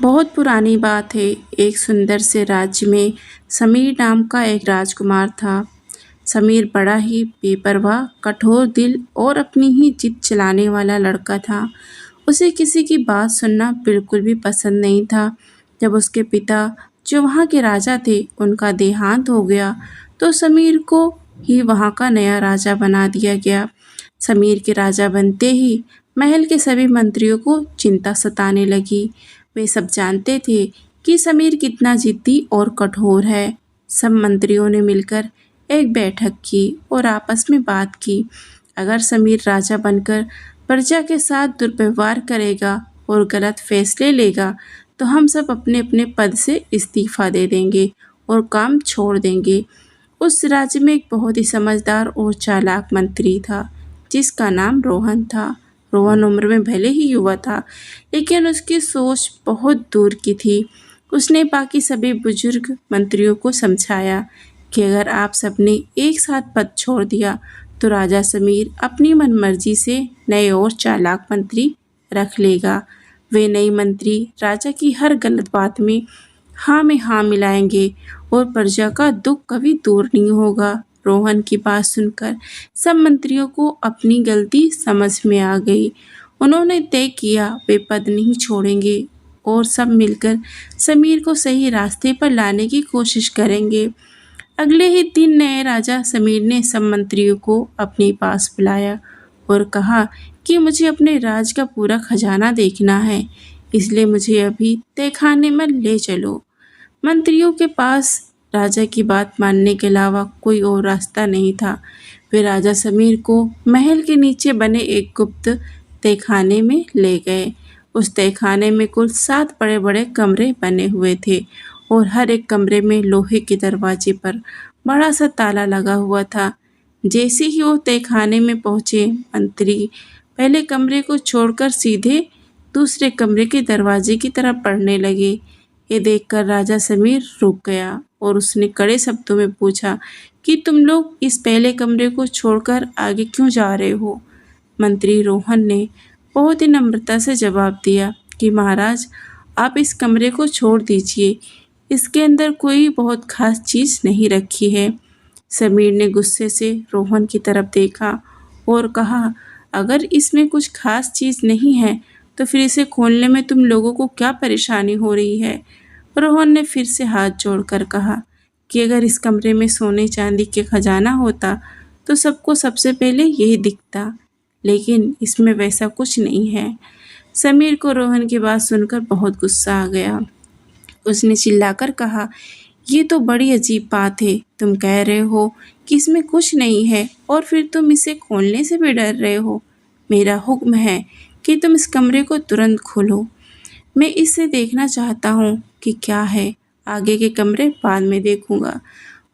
बहुत पुरानी बात है। एक सुंदर से राज्य में समीर नाम का एक राजकुमार था। समीर बड़ा ही बेपरवाह, कठोर दिल और अपनी ही जिद चलाने वाला लड़का था। उसे किसी की बात सुनना बिल्कुल भी पसंद नहीं था। जब उसके पिता, जो वहाँ के राजा थे, उनका देहांत हो गया, तो समीर को ही वहाँ का नया राजा बना दिया गया। समीर के राजा बनते ही महल के सभी मंत्रियों को चिंता सताने लगी। वे सब जानते थे कि समीर कितना जिद्दी और कठोर है। सब मंत्रियों ने मिलकर एक बैठक की और आपस में बात की। अगर समीर राजा बनकर प्रजा के साथ दुर्व्यवहार करेगा और गलत फैसले लेगा, तो हम सब अपने अपने पद से इस्तीफा दे देंगे और काम छोड़ देंगे। उस राज्य में एक बहुत ही समझदार और चालाक मंत्री था, जिसका नाम रोहन था। रोहन उम्र में भले ही युवा था, लेकिन उसकी सोच बहुत दूर की थी। उसने बाकी सभी बुजुर्ग मंत्रियों को समझाया कि अगर आप सबने एक साथ पद छोड़ दिया, तो राजा समीर अपनी मनमर्जी से नए और चालाक मंत्री रख लेगा। वे नए मंत्री राजा की हर गलत बात में हाँ मिलाएंगे और प्रजा का दुख कभी दूर नहीं होगा। रोहन की बात सुनकर सब मंत्रियों को अपनी गलती समझ में आ गई। उन्होंने तय किया वे पद नहीं छोड़ेंगे और सब मिलकर समीर को सही रास्ते पर लाने की कोशिश करेंगे। अगले ही दिन नए राजा समीर ने सब मंत्रियों को अपने पास बुलाया और कहा कि मुझे अपने राज का पूरा खजाना देखना है, इसलिए मुझे अभी तहखाने में ले चलो। मंत्रियों के पास राजा की बात मानने के अलावा कोई और रास्ता नहीं था। वे राजा समीर को महल के नीचे बने एक गुप्त तहखाने में ले गए। उस तहखाने में कुल 7 बड़े बड़े कमरे बने हुए थे और हर एक कमरे में लोहे के दरवाजे पर बड़ा सा ताला लगा हुआ था। जैसे ही वो तहखाने में पहुंचे, मंत्री पहले कमरे को छोड़कर सीधे दूसरे कमरे के दरवाजे की तरफ बढ़ने लगे। ये देखकर राजा समीर रुक गया और उसने कड़े शब्दों में पूछा कि तुम लोग इस पहले कमरे को छोड़कर आगे क्यों जा रहे हो। मंत्री रोहन ने बहुत ही नम्रता से जवाब दिया कि महाराज, आप इस कमरे को छोड़ दीजिए, इसके अंदर कोई बहुत खास चीज़ नहीं रखी है। समीर ने गुस्से से रोहन की तरफ देखा और कहा, अगर इसमें कुछ खास चीज़ नहीं है, तो फिर इसे खोलने में तुम लोगों को क्या परेशानी हो रही है। रोहन ने फिर से हाथ जोड़कर कहा कि अगर इस कमरे में सोने चांदी के खजाना होता, तो सबको सबसे पहले यही दिखता, लेकिन इसमें वैसा कुछ नहीं है। समीर को रोहन की बात सुनकर बहुत गुस्सा आ गया। उसने चिल्लाकर कहा, ये तो बड़ी अजीब बात है। तुम कह रहे हो कि इसमें कुछ नहीं है और फिर तुम इसे खोलने से भी डर रहे हो। मेरा हुक्म है कि तुम इस कमरे को तुरंत खोलो। मैं इसे देखना चाहता हूँ कि क्या है। आगे के कमरे बाद में देखूंगा।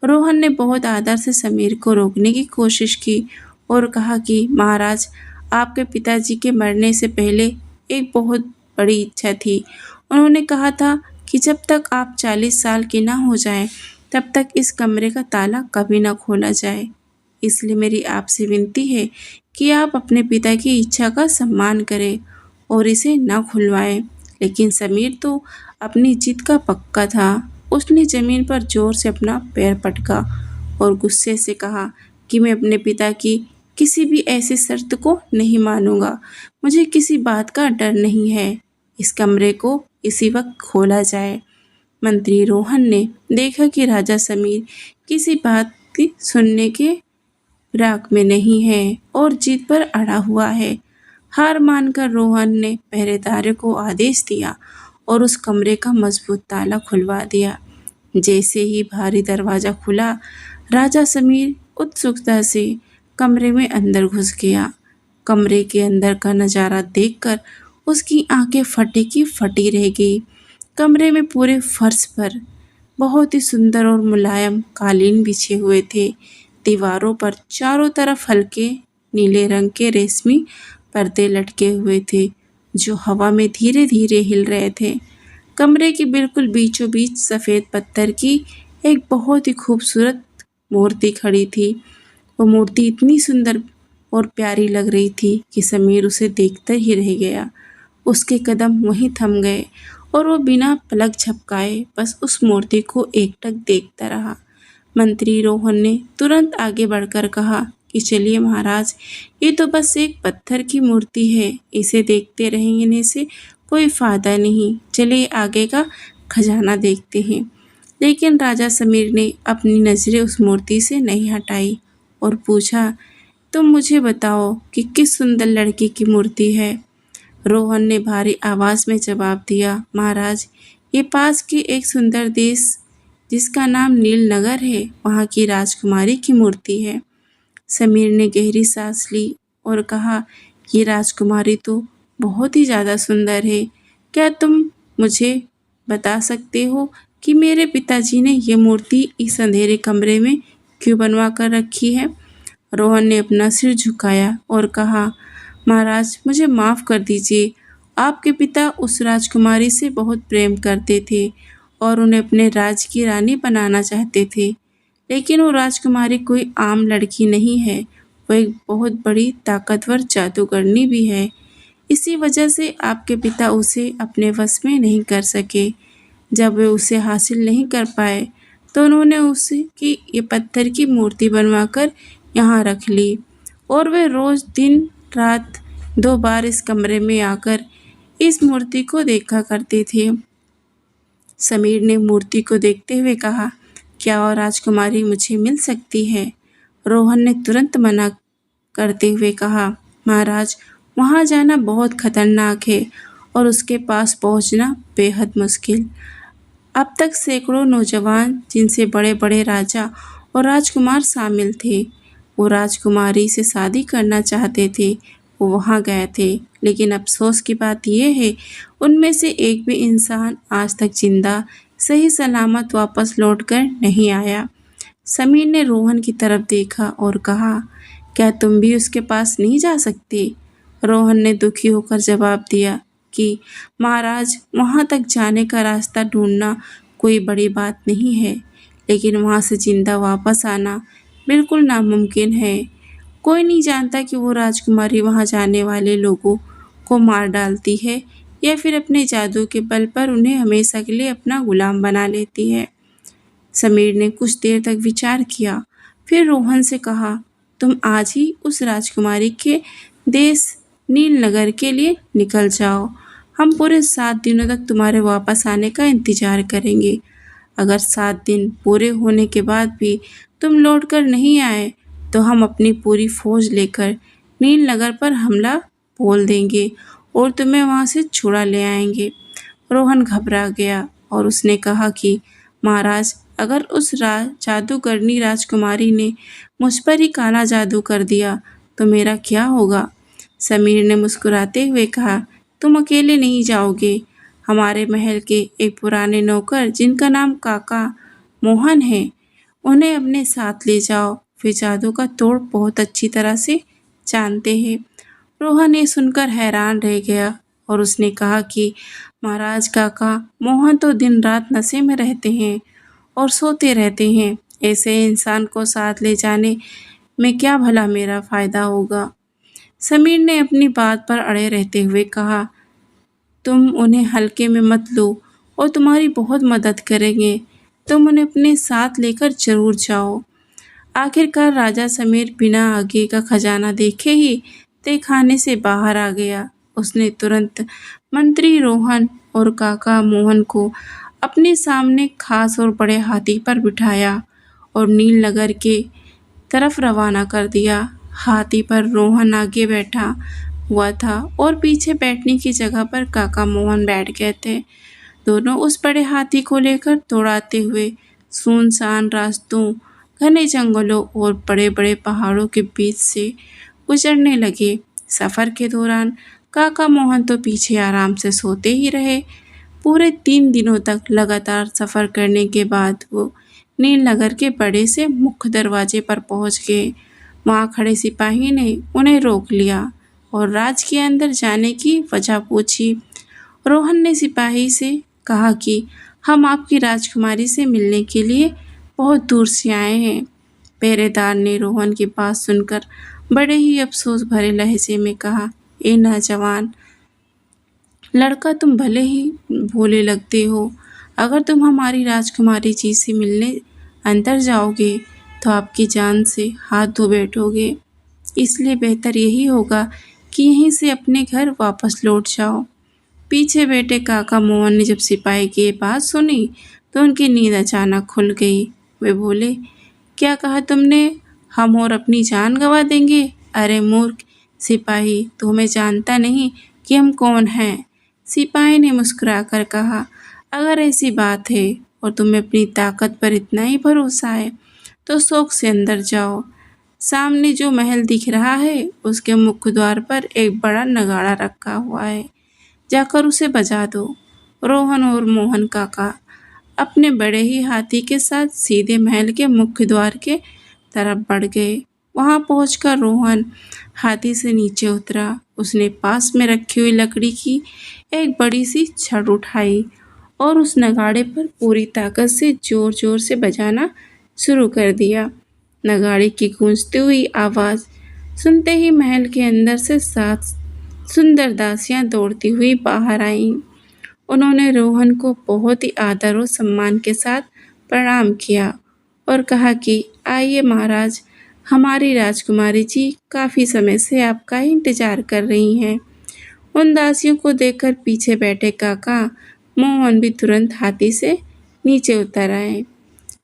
रोहन ने बहुत आदर से समीर को रोकने की कोशिश की और कहा कि महाराज, आपके पिताजी के मरने से पहले एक बहुत बड़ी इच्छा थी। उन्होंने कहा था कि जब तक आप 40 साल के ना हो जाएं, तब तक इस कमरे का ताला कभी ना खोला जाए। इसलिए मेरी आपसे विनती है कि आप अपने पिता की इच्छा का सम्मान करें और इसे ना खुलवाएं। लेकिन समीर तो अपनी जिद का पक्का था। उसने जमीन पर जोर से अपना पैर पटका और गुस्से से कहा कि मैं अपने पिता की किसी भी ऐसी शर्त को नहीं मानूंगा। मुझे किसी बात का डर नहीं है। इस कमरे को इसी वक्त खोला जाए। मंत्री रोहन ने देखा कि राजा समीर किसी बात की सुनने के राग में नहीं है और जिद पर अड़ा हुआ है। हार मानकर रोहन ने पहरेदार को आदेश दिया और उस कमरे का मजबूत ताला खुलवा दिया। जैसे ही भारी दरवाजा खुला, राजा समीर उत्सुकता से कमरे में अंदर घुस गया। कमरे के अंदर का नज़ारा देखकर उसकी आंखें फटी की फटी रह गई। कमरे में पूरे फर्श पर बहुत ही सुंदर और मुलायम कालीन बिछे हुए थे। दीवारों पर चारों तरफ हल्के नीले रंग के रेशमी पर्दे लटके हुए थे, जो हवा में धीरे धीरे हिल रहे थे। कमरे के बिल्कुल बीचों बीच सफ़ेद पत्थर की एक बहुत ही खूबसूरत मूर्ति खड़ी थी। वो मूर्ति इतनी सुंदर और प्यारी लग रही थी कि समीर उसे देखते ही रह गया। उसके कदम वहीं थम गए और वो बिना पलक झपकाए बस उस मूर्ति को एकटक देखता रहा। मंत्री रोहन ने तुरंत आगे बढ़कर कहा कि चलिए महाराज, ये तो बस एक पत्थर की मूर्ति है, इसे देखते रहने से कोई फायदा नहीं, चलिए आगे का खजाना देखते हैं। लेकिन राजा समीर ने अपनी नज़रें उस मूर्ति से नहीं हटाई और पूछा, तुम मुझे बताओ कि किस सुंदर लड़की की मूर्ति है। रोहन ने भारी आवाज़ में जवाब दिया, महाराज, ये पास के एक सुंदर देश जिसका नाम नीलनगर है, वहाँ की राजकुमारी की मूर्ति है। समीर ने गहरी सांस ली और कहा, ये राजकुमारी तो बहुत ही ज़्यादा सुंदर है। क्या तुम मुझे बता सकते हो कि मेरे पिताजी ने ये मूर्ति इस अंधेरे कमरे में क्यों बनवा कर रखी है। रोहन ने अपना सिर झुकाया और कहा, महाराज, मुझे माफ़ कर दीजिए, आपके पिता उस राजकुमारी से बहुत प्रेम करते थे और उन्हें अपने राज की रानी बनाना चाहते थे। लेकिन वो राजकुमारी कोई आम लड़की नहीं है, वो एक बहुत बड़ी ताकतवर जादूगरनी भी है। इसी वजह से आपके पिता उसे अपने वश में नहीं कर सके। जब वे उसे हासिल नहीं कर पाए तो उन्होंने उसे की ये पत्थर की मूर्ति बनवाकर यहाँ रख ली और वे रोज़ दिन रात 2 बार इस कमरे में आकर इस मूर्ति को देखा करते थे। समीर ने मूर्ति को देखते हुए कहा, क्या और राजकुमारी मुझे मिल सकती है। रोहन ने तुरंत मना करते हुए कहा, महाराज, वहाँ जाना बहुत खतरनाक है और उसके पास पहुँचना बेहद मुश्किल। अब तक सैकड़ों नौजवान, जिनसे बड़े बड़े राजा और राजकुमार शामिल थे, वो राजकुमारी से शादी करना चाहते थे, वो वहाँ गए थे। लेकिन अफसोस की बात यह है, उनमें से एक भी इंसान आज तक जिंदा सही सलामत वापस लौटकर नहीं आया। समीर ने रोहन की तरफ देखा और कहा, क्या तुम भी उसके पास नहीं जा सकते। रोहन ने दुखी होकर जवाब दिया कि महाराज, वहाँ तक जाने का रास्ता ढूंढना कोई बड़ी बात नहीं है, लेकिन वहाँ से जिंदा वापस आना बिल्कुल नामुमकिन है। कोई नहीं जानता कि वो राजकुमारी वहाँ जाने वाले लोगों को मार डालती है या फिर अपने जादू के बल पर उन्हें हमेशा के लिए अपना गुलाम बना लेती है। समीर ने कुछ देर तक विचार किया, फिर रोहन से कहा, तुम आज ही उस राजकुमारी के देश नीलनगर के लिए निकल जाओ। हम पूरे 7 दिनों तक तुम्हारे वापस आने का इंतजार करेंगे। अगर 7 दिन पूरे होने के बाद भी तुम लौटकर नहीं आए तो हम अपनी पूरी फौज लेकर नीलनगर पर हमला बोल देंगे और तुम्हें वहाँ से छुड़ा ले आएंगे। रोहन घबरा गया और उसने कहा कि महाराज, अगर उस जादूगरनी राजकुमारी ने मुझ पर ही काला जादू कर दिया तो मेरा क्या होगा। समीर ने मुस्कुराते हुए कहा, तुम अकेले नहीं जाओगे। हमारे महल के एक पुराने नौकर, जिनका नाम काका मोहन है, उन्हें अपने साथ ले जाओ। वे जादू का तोड़ बहुत अच्छी तरह से जानते हैं। रोहन ये सुनकर हैरान रह गया और उसने कहा कि महाराज, काका मोहन तो दिन रात नशे में रहते हैं और सोते रहते हैं। ऐसे इंसान को साथ ले जाने में क्या भला मेरा फ़ायदा होगा। समीर ने अपनी बात पर अड़े रहते हुए कहा, तुम उन्हें हल्के में मत लो और तुम्हारी बहुत मदद करेंगे। तुम उन्हें अपने साथ लेकर जरूर जाओ। आखिरकार राजा समीर बिना आगे का खजाना देखे ही तहखाने से बाहर आ गया। उसने तुरंत मंत्री रोहन और काका मोहन को अपने सामने खास और बड़े हाथी पर बिठाया और नीलनगर के तरफ रवाना कर दिया। हाथी पर रोहन आगे बैठा हुआ था और पीछे बैठने की जगह पर काका मोहन बैठ गए थे। दोनों उस बड़े हाथी को लेकर दौड़ाते हुए सुनसान रास्तों, घने जंगलों और बड़े बड़े पहाड़ों के बीच से गुजरने लगे। सफ़र के दौरान काका मोहन तो पीछे आराम से सोते ही रहे। पूरे 3 दिनों तक लगातार सफ़र करने के बाद वो नीलनगर के बड़े से मुख्य दरवाजे पर पहुंच गए। वहां खड़े सिपाही ने उन्हें रोक लिया और राज के अंदर जाने की वजह पूछी। रोहन ने सिपाही से कहा कि हम आपकी राजकुमारी से मिलने के लिए बहुत दूर से आए हैं। पहरेदार ने रोहन की बात सुनकर बड़े ही अफसोस भरे लहजे में कहा, ए नौजवान, लड़का तुम भले ही भोले लगते हो, अगर तुम हमारी राजकुमारी जी से मिलने अंदर जाओगे तो आपकी जान से हाथ धो बैठोगे। इसलिए बेहतर यही होगा कि यहीं से अपने घर वापस लौट जाओ। पीछे बैठे काका मोहन ने जब सिपाही की ये बात सुनी तो उनकी नींद अचानक खुल गई। वे बोले, क्या कहा तुमने? हम और अपनी जान गंवा देंगे? अरे मूर्ख सिपाही, तू हमें जानता नहीं कि हम कौन हैं। सिपाही ने मुस्कुराकर कहा, अगर ऐसी बात है और तुम्हें अपनी ताकत पर इतना ही भरोसा है तो शौक से अंदर जाओ। सामने जो महल दिख रहा है उसके मुख्य द्वार पर एक बड़ा नगाड़ा रखा हुआ है, जाकर उसे बजा दो। रोहन और मोहन काका अपने बड़े ही हाथी के साथ सीधे महल के मुख्य द्वार के तरफ बढ़ गए। वहां पहुंचकर रोहन हाथी से नीचे उतरा। उसने पास में रखी हुई लकड़ी की एक बड़ी सी छड़ उठाई और उस नगाड़े पर पूरी ताकत से जोर जोर से बजाना शुरू कर दिया। नगाड़े की गूंजती हुई आवाज सुनते ही महल के अंदर से 7 सुंदर दासियां दौड़ती हुई बाहर आईं। उन्होंने रोहन को बहुत ही आदर और सम्मान के साथ प्रणाम किया और कहा कि आइए महाराज, हमारी राजकुमारी जी काफ़ी समय से आपका ही इंतजार कर रही हैं। उन दासियों को देखकर पीछे बैठे काका मोहन भी तुरंत हाथी से नीचे उतर आए।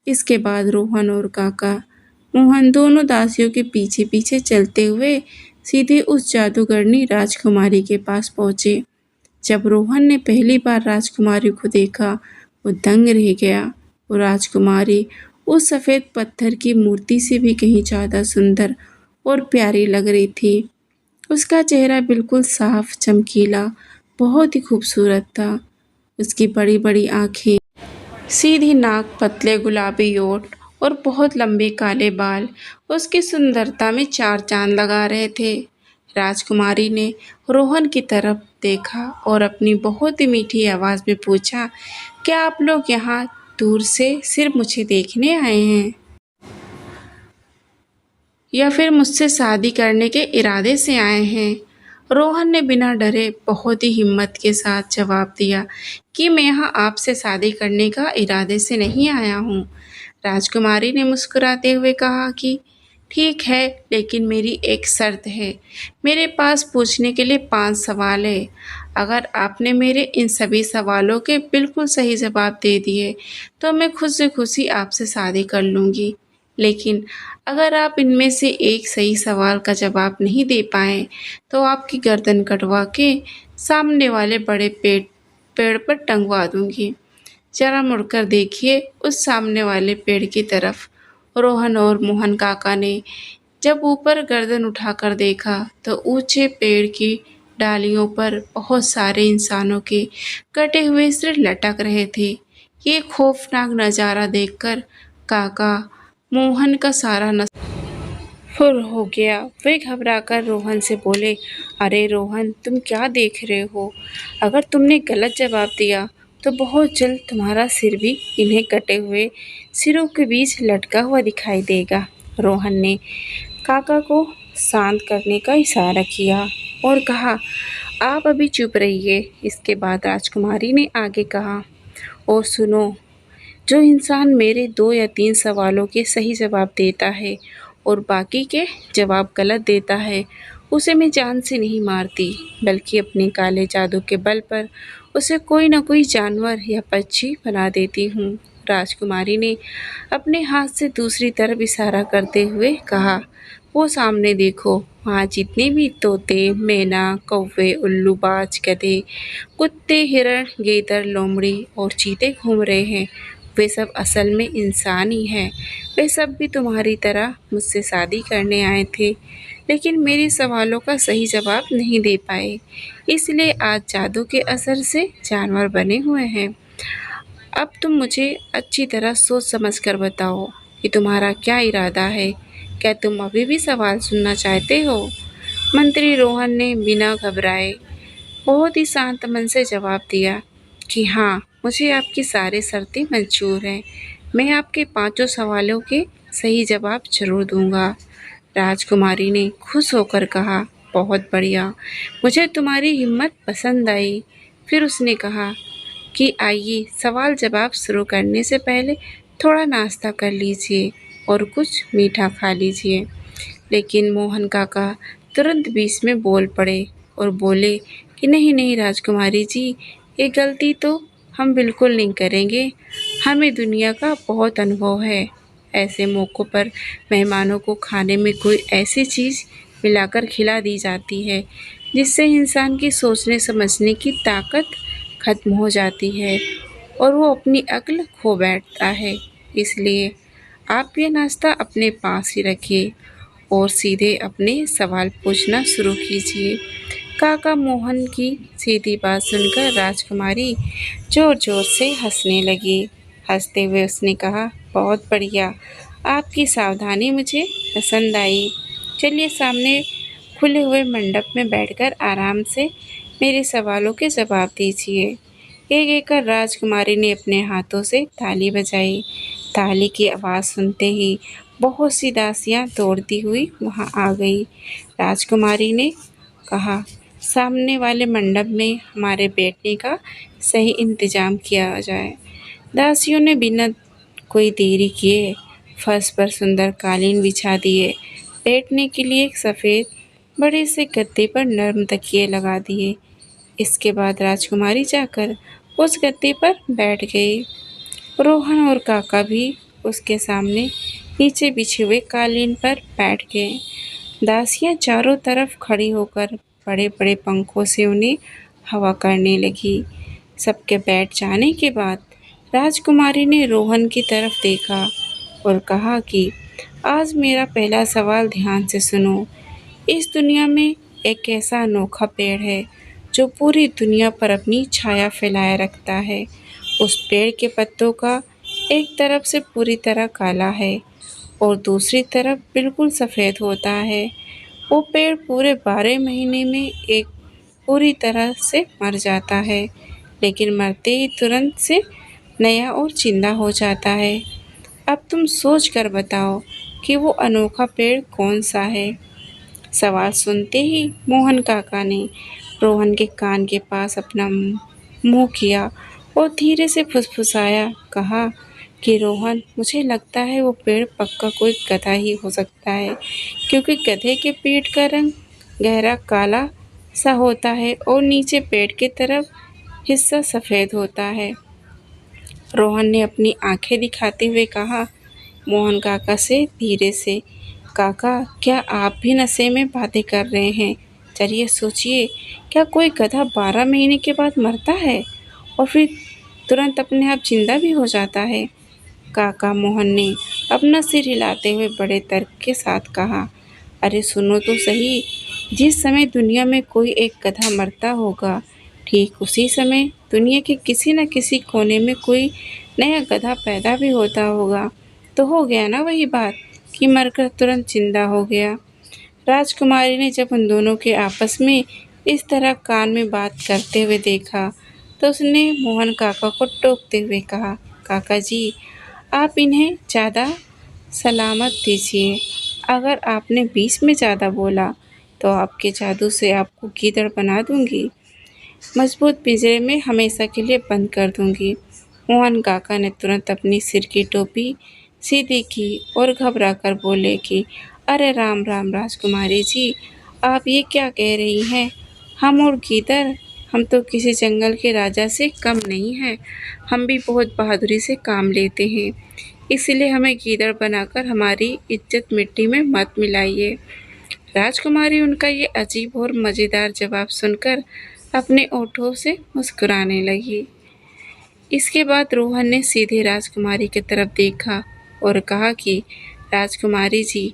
इसके बाद रोहन और काका मोहन दोनों दासियों के पीछे पीछे चलते हुए सीधे उस जादूगरनी राजकुमारी के पास पहुंचे। जब रोहन ने पहली बार राजकुमारी को देखा, वो दंग रह गया। वो राजकुमारी उस सफ़ेद पत्थर की मूर्ति से भी कहीं ज़्यादा सुंदर और प्यारी लग रही थी। उसका चेहरा बिल्कुल साफ, चमकीला, बहुत ही खूबसूरत था। उसकी बड़ी बड़ी आँखें, सीधी नाक, पतले गुलाबी होंठ और बहुत लंबे काले बाल उसकी सुंदरता में 4 चांद लगा रहे थे। राजकुमारी ने रोहन की तरफ देखा और अपनी बहुत ही मीठी आवाज़ में पूछा, क्या आप लोग यहाँ दूर से सिर्फ मुझे देखने आए हैं या फिर मुझसे शादी करने के इरादे से आए हैं? रोहन ने बिना डरे बहुत ही हिम्मत के साथ जवाब दिया कि मैं यहाँ आपसे शादी करने का इरादे से नहीं आया हूँ। राजकुमारी ने मुस्कुराते हुए कहा कि ठीक है, लेकिन मेरी एक शर्त है। मेरे पास पूछने के लिए 5 सवाल है। अगर आपने मेरे इन सभी सवालों के बिल्कुल सही जवाब दे दिए तो मैं खुद से खुशी आपसे शादी कर लूँगी। लेकिन अगर आप इनमें से एक सही सवाल का जवाब नहीं दे पाए तो आपकी गर्दन कटवा के सामने वाले बड़े पेड़ पर टंगवा दूंगी। जरा मुड़कर देखिए उस सामने वाले पेड़ की तरफ। रोहन और मोहन काका ने जब ऊपर गर्दन उठाकर देखा तो ऊंचे पेड़ की डालियों पर बहुत सारे इंसानों के कटे हुए सिर लटक रहे थे। ये खौफनाक नज़ारा देखकर काका मोहन का सारा नस फुर हो गया। वे घबराकर रोहन से बोले, अरे रोहन, तुम क्या देख रहे हो? अगर तुमने गलत जवाब दिया तो बहुत जल्द तुम्हारा सिर भी इन्हें कटे हुए सिरों के बीच लटका हुआ दिखाई देगा। रोहन ने काका को शांत करने का इशारा किया और कहा, आप अभी चुप रहिए। इसके बाद राजकुमारी ने आगे कहा, और सुनो, जो इंसान मेरे 2 या 3 सवालों के सही जवाब देता है और बाकी के जवाब गलत देता है, उसे मैं जान से नहीं मारती, बल्कि अपने काले जादू के बल पर उसे कोई न कोई जानवर या पक्षी बना देती हूँ। राजकुमारी ने अपने हाथ से दूसरी तरफ इशारा करते हुए कहा, वो सामने देखो, वहाँ जितने भी तोते, मैना, कौवे, उल्लू, बाज, गधे, कुत्ते, हिरण, गीदड़, लोमड़ी और चीते घूम रहे हैं, वे सब असल में इंसान ही हैं। वे सब भी तुम्हारी तरह मुझसे शादी करने आए थे, लेकिन मेरे सवालों का सही जवाब नहीं दे पाए, इसलिए आज जादू के असर से जानवर बने हुए हैं। अब तुम मुझे अच्छी तरह सोच समझ कर बताओ कि तुम्हारा क्या इरादा है। क्या तुम अभी भी सवाल सुनना चाहते हो? मंत्री रोहन ने बिना घबराए बहुत ही शांत मन से जवाब दिया कि हाँ, मुझे आपकी सारी शर्तें मंजूर हैं। मैं आपके 5 सवालों के सही जवाब जरूर दूंगा। राजकुमारी ने खुश होकर कहा, बहुत बढ़िया, मुझे तुम्हारी हिम्मत पसंद आई। फिर उसने कहा कि आइए, सवाल जवाब शुरू करने से पहले थोड़ा नाश्ता कर लीजिए और कुछ मीठा खा लीजिए। लेकिन मोहन काका तुरंत बीच में बोल पड़े और बोले कि नहीं नहीं राजकुमारी जी, ये गलती तो हम बिल्कुल नहीं करेंगे। हमें दुनिया का बहुत अनुभव है। ऐसे मौक़ों पर मेहमानों को खाने में कोई ऐसी चीज़ मिलाकर खिला दी जाती है जिससे इंसान की सोचने समझने की ताकत खत्म हो जाती है और वो अपनी अक्ल खो बैठता है। इसलिए आप ये नाश्ता अपने पास ही रखिए और सीधे अपने सवाल पूछना शुरू कीजिए। काका मोहन की सीधी बात सुनकर राजकुमारी जोर जोर से हंसने लगी। हंसते हुए उसने कहा, बहुत बढ़िया, आपकी सावधानी मुझे पसंद आई। चलिए सामने खुले हुए मंडप में बैठकर आराम से मेरे सवालों के जवाब दीजिए। एक एक कर राजकुमारी ने अपने हाथों से ताली बजाई। ताली की आवाज़ सुनते ही बहुत सी दासियां दौड़ती हुई वहां आ गई। राजकुमारी ने कहा, सामने वाले मंडप में हमारे बैठने का सही इंतजाम किया जाए। दासियों ने बिना कोई देरी किए फर्श पर सुंदर कालीन बिछा दिए। बैठने के लिए एक सफ़ेद बड़े से गद्दे पर नर्म तकिए लगा दिए। इसके बाद राजकुमारी जाकर उस गद्दे पर बैठ गई। रोहन और काका भी उसके सामने नीचे बिछे हुए कालीन पर बैठ गए। दासियां चारों तरफ खड़ी होकर बड़े बड़े पंखों से उन्हें हवा करने लगी। सबके बैठ जाने के बाद राजकुमारी ने रोहन की तरफ देखा और कहा कि आज मेरा पहला सवाल ध्यान से सुनो। इस दुनिया में एक ऐसा अनोखा पेड़ है जो पूरी दुनिया पर अपनी छाया फैलाए रखता है। उस पेड़ के पत्तों का एक तरफ से पूरी तरह काला है और दूसरी तरफ बिल्कुल सफ़ेद होता है। वो पेड़ पूरे 12 महीने में एक पूरी तरह से मर जाता है, लेकिन मरते ही तुरंत से नया और जिंदा हो जाता है। अब तुम सोच कर बताओ कि वो अनोखा पेड़ कौन सा है। सवाल सुनते ही मोहन काका ने रोहन के कान के पास अपना मुंह किया और धीरे से फुसफुसाया, कहा कि रोहन, मुझे लगता है वो पेड़ पक्का कोई गधा ही हो सकता है, क्योंकि गधे के पीठ का रंग गहरा काला सा होता है और नीचे पेट की तरफ हिस्सा सफ़ेद होता है। रोहन ने अपनी आंखें दिखाते हुए कहा मोहन काका से धीरे से, काका, क्या आप भी नशे में बातें कर रहे हैं? चलिए सोचिए, क्या कोई गधा 12 महीने के बाद मरता है और फिर तुरंत अपने आप जिंदा भी हो जाता है? काका मोहन ने अपना सिर हिलाते हुए बड़े तर्क के साथ कहा, अरे सुनो तो सही, जिस समय दुनिया में कोई एक गधा मरता होगा, ठीक उसी समय दुनिया के किसी न किसी कोने में कोई नया गधा पैदा भी होता होगा। तो हो गया ना वही बात कि मरकर तुरंत जिंदा हो गया। राजकुमारी ने जब उन दोनों के आपस में इस तरह कान में बात करते हुए देखा तो उसने मोहन काका को टोकते हुए कहा, काका जी, आप इन्हें ज़्यादा सलामत दीजिए। अगर आपने बीच में ज़्यादा बोला तो आपके जादू से आपको गीदड़ बना दूंगी, मजबूत पिंजरे में हमेशा के लिए बंद कर दूंगी। मोहन काका ने तुरंत अपनी सिर की टोपी सीधी की और घबरा कर बोले कि अरे राम राम राजकुमारी जी, आप ये क्या कह रही हैं? हम और गीदड़, हम तो किसी जंगल के राजा से कम नहीं हैं। हम भी बहुत बहादुरी से काम लेते हैं, इसलिए हमें गीदड़ बनाकर हमारी इज्जत मिट्टी में मत मिलाइए। राजकुमारी उनका ये अजीब और मज़ेदार जवाब सुनकर अपने ओठों से मुस्कुराने लगी। इसके बाद रोहन ने सीधे राजकुमारी की तरफ देखा और कहा कि राजकुमारी जी,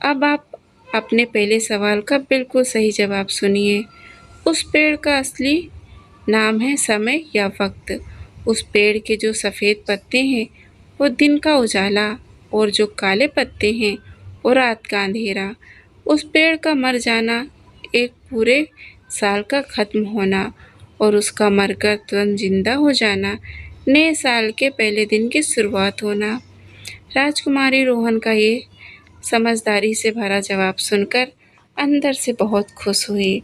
अब आप अपने पहले सवाल का बिल्कुल सही जवाब सुनिए। उस पेड़ का असली नाम है समय या वक्त। उस पेड़ के जो सफ़ेद पत्ते हैं वो दिन का उजाला और जो काले पत्ते हैं वो रात का अंधेरा। उस पेड़ का मर जाना एक पूरे साल का ख़त्म होना और उसका मरकर तुरंत जिंदा हो जाना नए साल के पहले दिन की शुरुआत होना। राजकुमारी रोहन का ये समझदारी से भरा जवाब सुनकर अंदर से बहुत खुश हुई।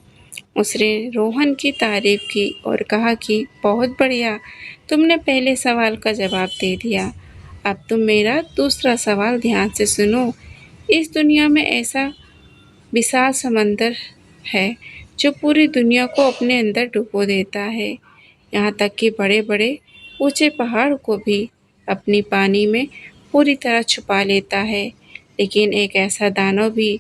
उसने रोहन की तारीफ की और कहा कि बहुत बढ़िया, तुमने पहले सवाल का जवाब दे दिया। अब तुम मेरा दूसरा सवाल ध्यान से सुनो। इस दुनिया में ऐसा विशाल समंदर है जो पूरी दुनिया को अपने अंदर डुबो देता है, यहाँ तक कि बड़े बड़े ऊंचे पहाड़ को भी अपनी पानी में पूरी तरह छुपा लेता है। लेकिन एक ऐसा दानव भी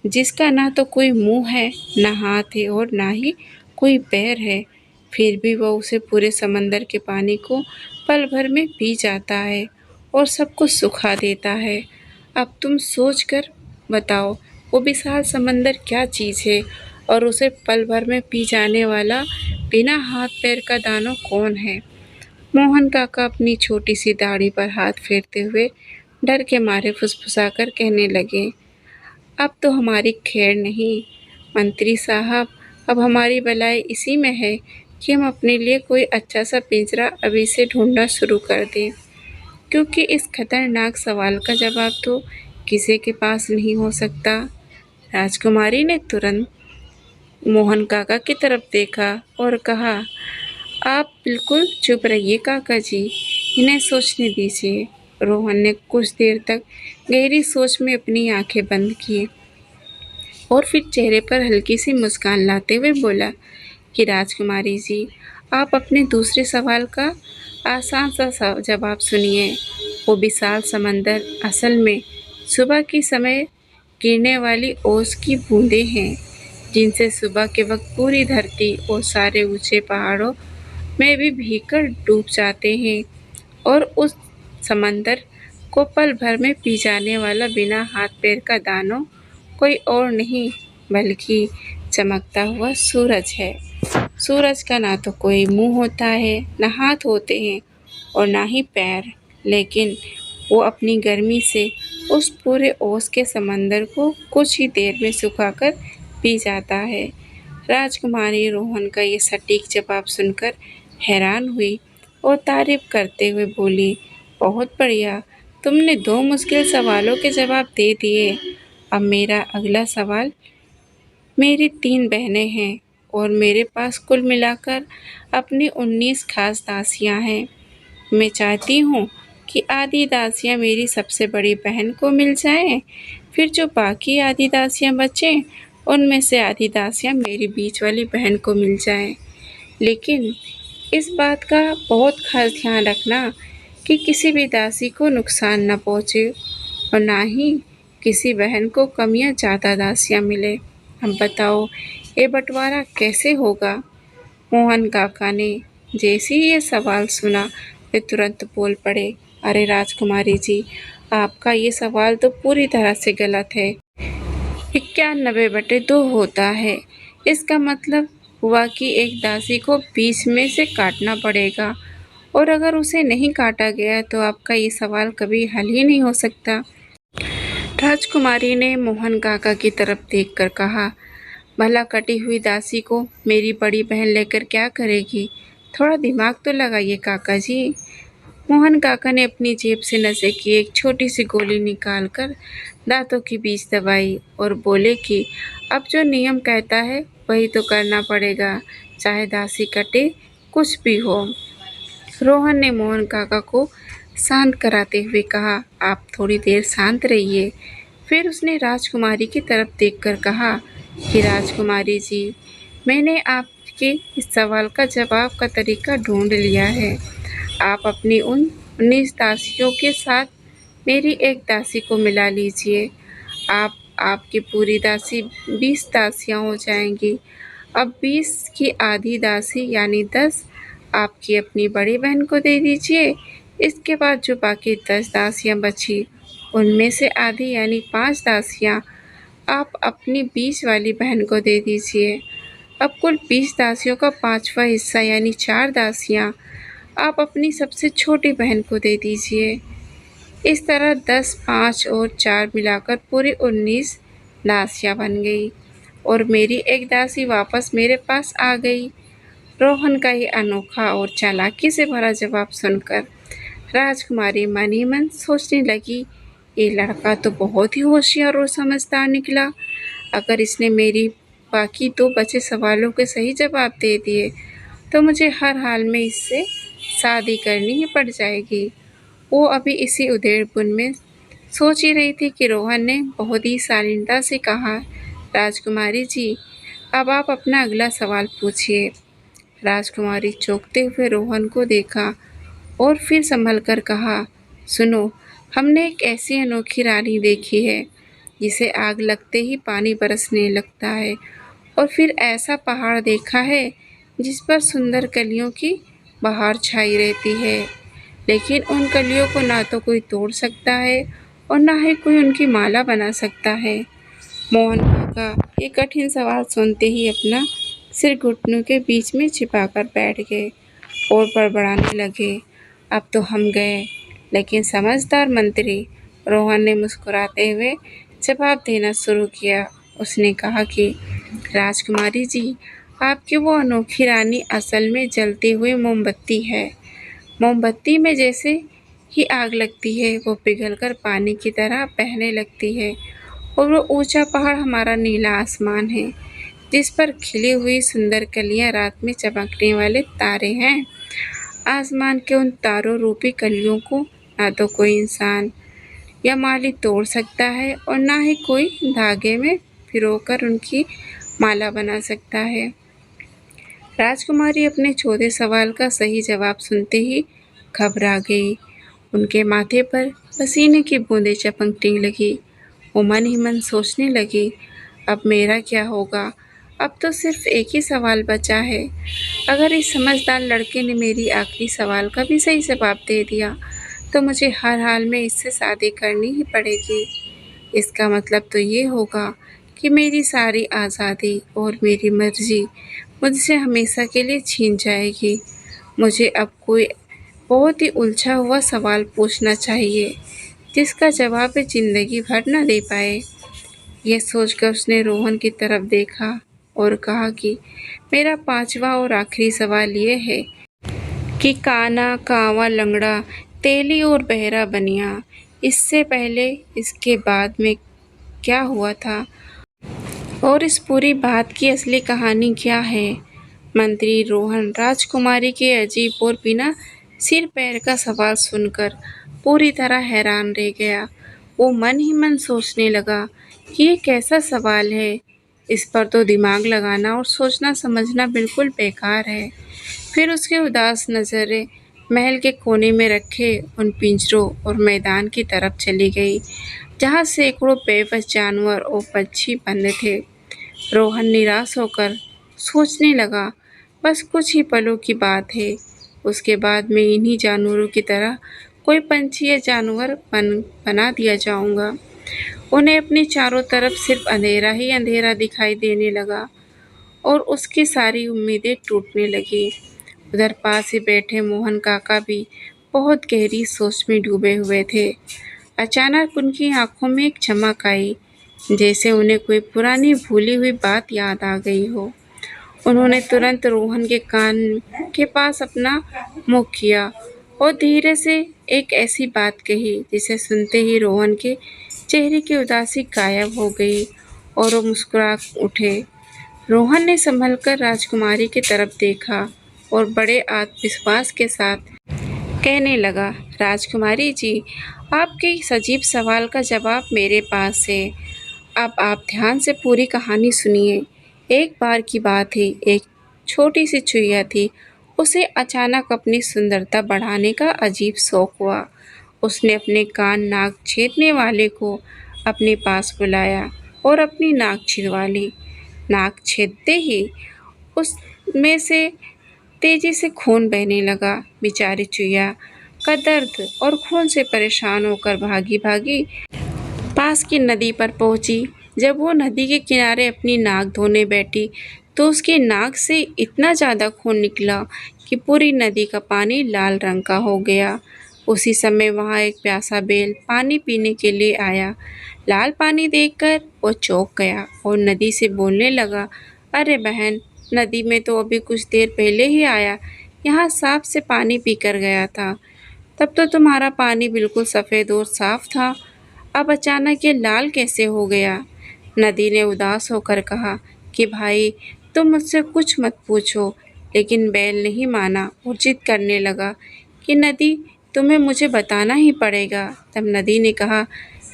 जिसका ना तो कोई मुंह है, ना हाथ है और ना ही कोई पैर है, फिर भी वह उसे पूरे समंदर के पानी को पल भर में पी जाता है और सब कुछ सुखा देता है। अब तुम सोच कर बताओ, वो विशाल समंदर क्या चीज़ है और उसे पल भर में पी जाने वाला बिना हाथ पैर का दानव कौन है? मोहन काका अपनी छोटी सी दाढ़ी पर हाथ फेरते हुए डर के मारे फुसफुसाकर कहने लगे, अब तो हमारी खैर नहीं मंत्री साहब। अब हमारी भलाई इसी में है कि हम अपने लिए कोई अच्छा सा पिंजरा अभी से ढूंढना शुरू कर दें, क्योंकि इस खतरनाक सवाल का जवाब तो किसी के पास नहीं हो सकता। राजकुमारी ने तुरंत मोहन काका की तरफ देखा और कहा, आप बिल्कुल चुप रहिए काका जी, इन्हें सोचने दीजिए। रोहन ने कुछ देर तक गहरी सोच में अपनी आंखें बंद की और फिर चेहरे पर हल्की सी मुस्कान लाते हुए बोला कि राजकुमारी जी, आप अपने दूसरे सवाल का आसान सा जवाब सुनिए। वो विशाल समंदर असल में सुबह के समय गिरने वाली ओस की बूंदें हैं, जिनसे सुबह के वक्त पूरी धरती और सारे ऊंचे पहाड़ों में भी भीगकर डूब जाते हैं। और उस समंदर को पल भर में पी जाने वाला बिना हाथ पैर का दानव कोई और नहीं बल्कि चमकता हुआ सूरज है। सूरज का ना तो कोई मुंह होता है, ना हाथ होते हैं और ना ही पैर, लेकिन वो अपनी गर्मी से उस पूरे ओस के समंदर को कुछ ही देर में सुखाकर पी जाता है। राजकुमारी रोहन का ये सटीक जवाब सुनकर हैरान हुई और तारीफ करते हुए बोली, बहुत बढ़िया, तुमने दो मुश्किल सवालों के जवाब दे दिए। अब मेरा अगला सवाल, मेरी 3 बहनें हैं और मेरे पास कुल मिलाकर अपनी 19 खास दासियां हैं। मैं चाहती हूँ कि आधी दासियां मेरी सबसे बड़ी बहन को मिल जाएं, फिर जो बाकी आधी दासियां बचें उनमें से आधी दासियां मेरी बीच वाली बहन को मिल जाएं। लेकिन इस बात का बहुत खास ध्यान रखना कि किसी भी दासी को नुकसान न पहुँचे और ना ही किसी बहन को कम या ज़्यादा दासियाँ मिले। अब बताओ, ये बंटवारा कैसे होगा? मोहन काका ने जैसे ही ये सवाल सुना वे तुरंत बोल पड़े, अरे राजकुमारी जी, आपका ये सवाल तो पूरी तरह से गलत है। 91/2 होता है। इसका मतलब हुआ कि एक दासी को बीच में से काटना पड़ेगा और अगर उसे नहीं काटा गया तो आपका ये सवाल कभी हल ही नहीं हो सकता। राजकुमारी ने मोहन काका की तरफ देखकर कहा, भला कटी हुई दासी को मेरी बड़ी बहन लेकर क्या करेगी? थोड़ा दिमाग तो लगाइए काका जी। मोहन काका ने अपनी जेब से नशे की एक छोटी सी गोली निकालकर दांतों के बीच दबाई और बोले कि अब जो नियम कहता है वही तो करना पड़ेगा, चाहे दासी कटे, कुछ भी हो। रोहन ने मोहन काका को शांत कराते हुए कहा, आप थोड़ी देर शांत रहिए। फिर उसने राजकुमारी की तरफ देखकर कहा कि राजकुमारी जी, मैंने आपके इस सवाल का जवाब का तरीका ढूंढ लिया है। आप अपनी उन 19 दासियों के साथ मेरी एक दासी को मिला लीजिए। आपकी पूरी दासी 20 दासियाँ हो जाएंगी। अब 20 की आधी दासी यानी 10 आपकी अपनी बड़ी बहन को दे दीजिए। इसके बाद जो बाकी 10 दासियाँ बची उनमें से आधी यानी 5 दासियाँ आप अपनी बीच वाली बहन को दे दीजिए। अब कुल 20 दासियों का 5वां हिस्सा यानी 4 दासियाँ आप अपनी सबसे छोटी बहन को दे दीजिए। इस तरह 10, 5 और 4 मिलाकर पूरी 19 दासियाँ बन गई और मेरी एक दासी वापस मेरे पास आ गई। रोहन का ये अनोखा और चालाकी से भरा जवाब सुनकर राजकुमारी मन ही मन सोचने लगी, ये लड़का तो बहुत ही होशियार और समझदार निकला। अगर इसने मेरी बाकी 2 बचे सवालों के सही जवाब दे दिए तो मुझे हर हाल में इससे शादी करनी ही पड़ जाएगी। वो अभी इसी उधेड़पुन में सोच ही रही थी कि रोहन ने बहुत ही शालीनता से कहा, राजकुमारी जी, अब आप अपना अगला सवाल पूछिए। राजकुमारी चौंकते हुए रोहन को देखा और फिर संभल कर कहा, सुनो, हमने एक ऐसी अनोखी रानी देखी है जिसे आग लगते ही पानी बरसने लगता है, और फिर ऐसा पहाड़ देखा है जिस पर सुंदर कलियों की बहार छाई रहती है, लेकिन उन कलियों को ना तो कोई तोड़ सकता है और ना ही कोई उनकी माला बना सकता है। मोहन काका ये कठिन सवाल सुनते ही अपना सिर घुटनों के बीच में छिपाकर बैठ गए और बड़बड़ाने लगे, अब तो हम गए। लेकिन समझदार मंत्री रोहन ने मुस्कुराते हुए जवाब देना शुरू किया। उसने कहा कि राजकुमारी जी, आपकी वो अनोखी रानी असल में जलती हुई मोमबत्ती है। मोमबत्ती में जैसे ही आग लगती है वो पिघलकर पानी की तरह बहने लगती है, और वो ऊंचा पहाड़ हमारा नीला आसमान है जिस पर खिली हुई सुंदर कलियां रात में चमकने वाले तारे हैं। आसमान के उन तारों रूपी कलियों को ना तो कोई इंसान या माली तोड़ सकता है और ना ही कोई धागे में पिरोकर उनकी माला बना सकता है। राजकुमारी अपने चौथे सवाल का सही जवाब सुनते ही घबरा गई। उनके माथे पर पसीने की बूंदें चमकने लगी। वो मन ही मन सोचने लगी, अब मेरा क्या होगा? अब तो सिर्फ एक ही सवाल बचा है। अगर इस समझदार लड़के ने मेरी आखिरी सवाल का भी सही जवाब दे दिया तो मुझे हर हाल में इससे शादी करनी ही पड़ेगी। इसका मतलब तो ये होगा कि मेरी सारी आज़ादी और मेरी मर्जी मुझसे हमेशा के लिए छीन जाएगी। मुझे अब कोई बहुत ही उलझा हुआ सवाल पूछना चाहिए जिसका जवाब वे जिंदगी भर न दे पाए। यह सोचकर उसने रोहन की तरफ देखा और कहा कि मेरा पांचवा और आखिरी सवाल ये है कि काना, कांवा, लंगड़ा, तेली और बहरा बनिया, इससे पहले इसके बाद में क्या हुआ था और इस पूरी बात की असली कहानी क्या है? मंत्री रोहन राजकुमारी के अजीब और बिना सिर पैर का सवाल सुनकर पूरी तरह हैरान रह गया। वो मन ही मन सोचने लगा कि ये कैसा सवाल है, इस पर तो दिमाग लगाना और सोचना समझना बिल्कुल बेकार है। फिर उसके उदास नज़रें महल के कोने में रखे उन पिंजरों और मैदान की तरफ चली गई जहाँ सैकड़ों बेबस जानवर और पक्षी बंद थे। रोहन निराश होकर सोचने लगा, बस कुछ ही पलों की बात है, उसके बाद मैं इन्हीं जानवरों की तरह कोई पंछी या जानवर बना दिया जाऊंगा। उन्हें अपने चारों तरफ सिर्फ अंधेरा ही अंधेरा दिखाई देने लगा और उसकी सारी उम्मीदें टूटने लगी। उधर पास ही बैठे मोहन काका भी बहुत गहरी सोच में डूबे हुए थे। अचानक उनकी आंखों में एक चमक आई, जैसे उन्हें कोई पुरानी भूली हुई बात याद आ गई हो। उन्होंने तुरंत रोहन के कान के पास अपना मुंह किया और धीरे से एक ऐसी बात कही जिसे सुनते ही रोहन के चेहरे की उदासी गायब हो गई और वो मुस्कुरा उठे। रोहन ने संभलकर राजकुमारी की तरफ देखा और बड़े आत्मविश्वास के साथ कहने लगा, राजकुमारी जी, आपके इस अजीब सवाल का जवाब मेरे पास है। अब आप ध्यान से पूरी कहानी सुनिए। एक बार की बात है, एक छोटी सी चुईया थी। उसे अचानक अपनी सुंदरता बढ़ाने का अजीब शौक हुआ। उसने अपने कान नाक छेदने वाले को अपने पास बुलाया और अपनी नाक छिदवा ली। नाक छेदते ही उसमें से तेजी से खून बहने लगा। बेचारी चुईया का दर्द और खून से परेशान होकर भागी भागी पास की नदी पर पहुंची। जब वो नदी के किनारे अपनी नाक धोने बैठी तो उसकी नाक से इतना ज़्यादा खून निकला कि पूरी नदी का पानी लाल रंग का हो गया। उसी समय वहाँ एक प्यासा बैल पानी पीने के लिए आया। लाल पानी देखकर वो चौंक गया और नदी से बोलने लगा, अरे बहन, नदी में तो अभी कुछ देर पहले ही आया, यहाँ साफ से पानी पीकर गया था। तब तो तुम्हारा पानी बिल्कुल सफ़ेद और साफ था, अब अचानक ये लाल कैसे हो गया? नदी ने उदास होकर कहा, कि भाई तुम मुझसे कुछ मत पूछो, लेकिन बैल नहीं माना और जिद करने लगा कि नदी तुम्हें मुझे बताना ही पड़ेगा। तब नदी ने कहा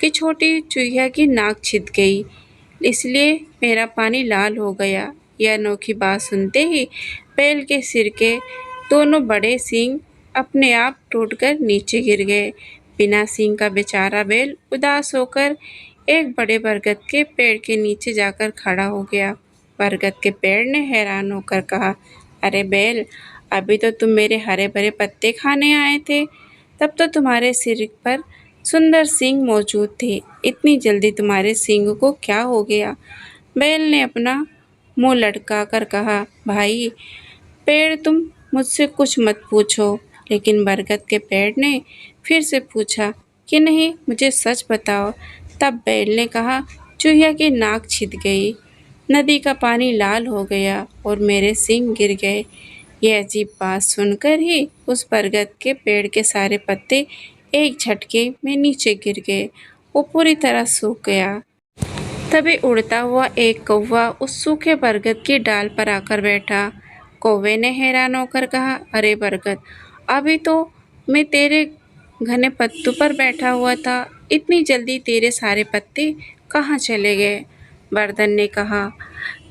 कि छोटी चूहिया की नाक छिद गई, इसलिए मेरा पानी लाल हो गया। यह अनोखी बात सुनते ही बैल के सिर के दोनों बड़े सींग अपने आप टूटकर नीचे गिर गए। बिना सींग का बेचारा बैल उदास होकर एक बड़े बरगद के पेड़ के नीचे जाकर खड़ा हो गया। बरगद के पेड़ ने हैरान होकर कहा, अरे बैल, अभी तो तुम मेरे हरे भरे पत्ते खाने आए थे, तब तो तुम्हारे सिर पर सुंदर सींग मौजूद थे, इतनी जल्दी तुम्हारे सींग को क्या हो गया? बैल ने अपना मुंह लटका कर कहा, भाई पेड़ तुम मुझसे कुछ मत पूछो। लेकिन बरगद के पेड़ ने फिर से पूछा कि नहीं, मुझे सच बताओ। तब बैल ने कहा, चूहिया की नाक छिद गई, नदी का पानी लाल हो गया और मेरे सींग गिर गए। यह अजीब बात सुनकर ही उस बरगद के पेड़ के सारे पत्ते एक झटके में नीचे गिर गए। वो पूरी तरह सूख गया। तभी उड़ता हुआ एक कौवा उस सूखे बरगद की डाल पर आकर बैठा। कौवे ने हैरान होकर कहा, अरे बरगद, अभी तो मैं तेरे घने पत्तों पर बैठा हुआ था, इतनी जल्दी तेरे सारे पत्ते कहाँ चले गए? बरदन ने कहा,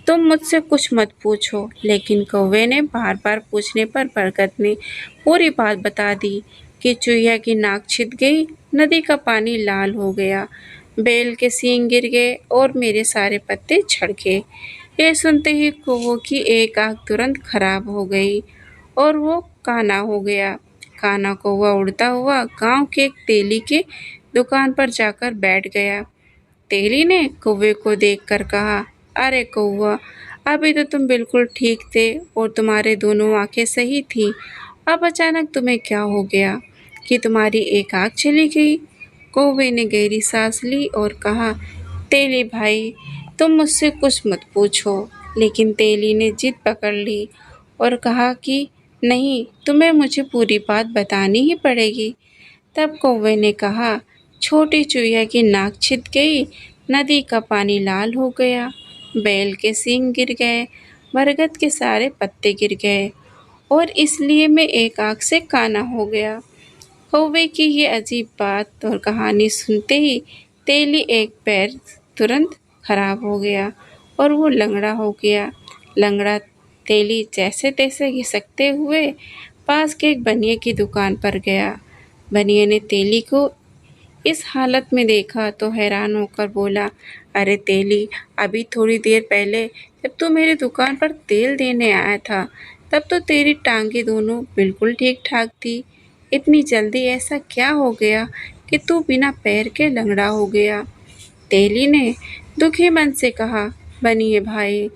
तुम मुझसे कुछ मत पूछो। लेकिन कौवे ने बार बार पूछने पर बरगद ने पूरी बात बता दी कि चूहिया की नाक छिद गई, नदी का पानी लाल हो गया, बैल के सींग गिर गए और मेरे सारे पत्ते झड़ गए। ये सुनते ही कौवे की एक आंख तुरंत खराब हो गई और वो काना हो गया। काना कौवा उड़ता हुआ गांव के एक तेली के दुकान पर जाकर बैठ गया। तेली ने कौवे को देखकर कहा, अरे कौवा, अभी तो तुम बिल्कुल ठीक थे और तुम्हारे दोनों आंखें सही थी, अब अचानक तुम्हें क्या हो गया कि तुम्हारी एक आंख चली गई? कौवे ने गहरी सांस ली और कहा, तेली भाई, तुम मुझसे कुछ मत पूछो। लेकिन तेली ने जिद पकड़ ली और कहा कि नहीं, तुम्हें मुझे पूरी बात बतानी ही पड़ेगी। तब कौवे ने कहा, छोटी चूहिया की नाक छिद गई, नदी का पानी लाल हो गया, बैल के सींग गिर गए, बरगद के सारे पत्ते गिर गए और इसलिए मैं एक आंख से काना हो गया। कौवे की ये अजीब बात और कहानी सुनते ही तेली एक पैर तुरंत खराब हो गया और वो लंगड़ा हो गया। लंगड़ा तेली जैसे तैसे घिसकते हुए पास के एक बनिए की दुकान पर गया। बनिए ने तेली को इस हालत में देखा तो हैरान होकर बोला, अरे तेली, अभी थोड़ी देर पहले जब तू मेरी दुकान पर तेल देने आया था, तब तो तेरी टांगे दोनों बिल्कुल ठीक ठाक थी, इतनी जल्दी ऐसा क्या हो गया कि तू बिना पैर के लंगड़ा हो गया? तेली ने दुखी मन से कहा, बनिए भाई,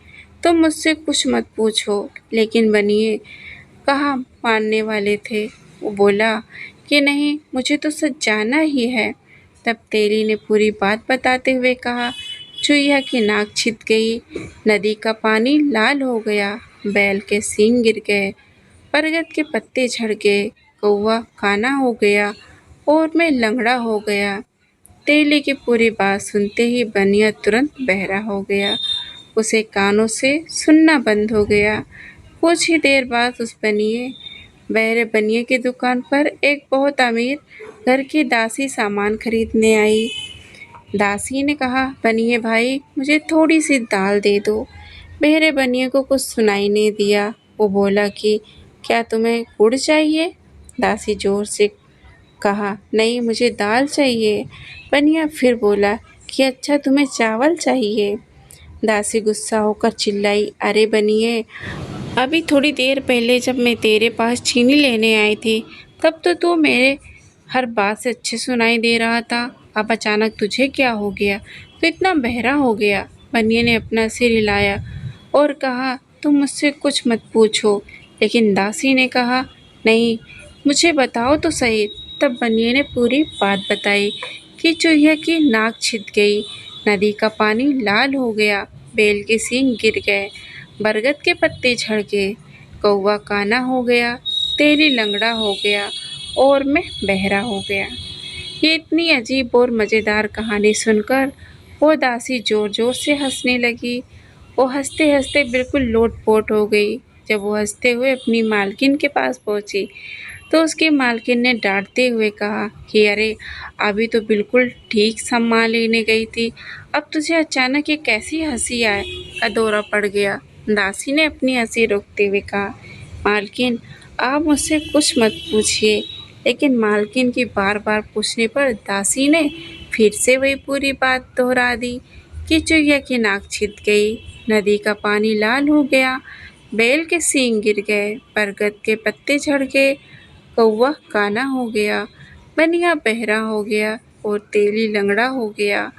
तुम मुझसे कुछ मत पूछो। लेकिन बनिए कहाँ मानने वाले थे। वो बोला कि नहीं, मुझे तो सच जानना ही है। तब तेली ने पूरी बात बताते हुए कहा, चूहिया की नाक छिद गई, नदी का पानी लाल हो गया, बैल के सींग गिर गए, बरगद के पत्ते झड़ गए, कौवा काना हो गया और मैं लंगड़ा हो गया। तेली की पूरी बात सुनते ही बनिया तुरंत बहरा हो गया। उसे कानों से सुनना बंद हो गया। कुछ ही देर बाद उस बहरे बनिए की दुकान पर एक बहुत अमीर घर की दासी सामान खरीदने आई। दासी ने कहा, बनिए भाई, मुझे थोड़ी सी दाल दे दो। बहरे बनिए को कुछ सुनाई नहीं दिया। वो बोला कि क्या तुम्हें गुड़ चाहिए? दासी जोर से कहा, नहीं, मुझे दाल चाहिए। बनिया फिर बोला कि अच्छा, तुम्हें चावल चाहिए। दासी गुस्सा होकर चिल्लाई, अरे बनिए, अभी थोड़ी देर पहले जब मैं तेरे पास चीनी लेने आई थी, तब तो तू मेरे हर बात से अच्छे सुनाई दे रहा था, अब अचानक तुझे क्या हो गया? तो इतना बहरा हो गया? बनिए ने अपना सिर हिलाया और कहा, तुम मुझसे कुछ मत पूछो। लेकिन दासी ने कहा, नहीं, मुझे बताओ तो सही। तब बनिए ने पूरी बात बताई कि चूहिया की नाक छिद गई, नदी का पानी लाल हो गया, बैल के सींग गिर गए, बरगद के पत्ते झड़ गए, कौवा काना हो गया, तेली लंगड़ा हो गया और मैं बहरा हो गया। ये इतनी अजीब और मज़ेदार कहानी सुनकर वो दासी जोर जोर से हंसने लगी वो हँसते-हँसते बिल्कुल लोट-पोट हो गई। जब वो हँसते हुए अपनी मालकिन के पास पहुँची, तो उसकी मालकिन ने डाँटते हुए कहा कि अरे! अभी तो बिल्कुल ठीक सामान लेने गई थी, अब तुझे अचानक ये कैसी हँसी का दौरा पड़ गया? दासी ने अपनी हँसी रोकते हुए कहा, मालकिन आप मुझसे कुछ मत पूछिए। लेकिन मालकिन की बार-बार पूछने पर दासी ने फिर से वही पूरी बात दोहरा दी कि चुईया की नाक छिद गई, नदी का पानी लाल हो गया, बैल के सींग गिर गए, बरगद के पत्ते झड़ गए, कौवा काना हो गया, बनिया बहरा हो गया और तेली लंगड़ा हो गया।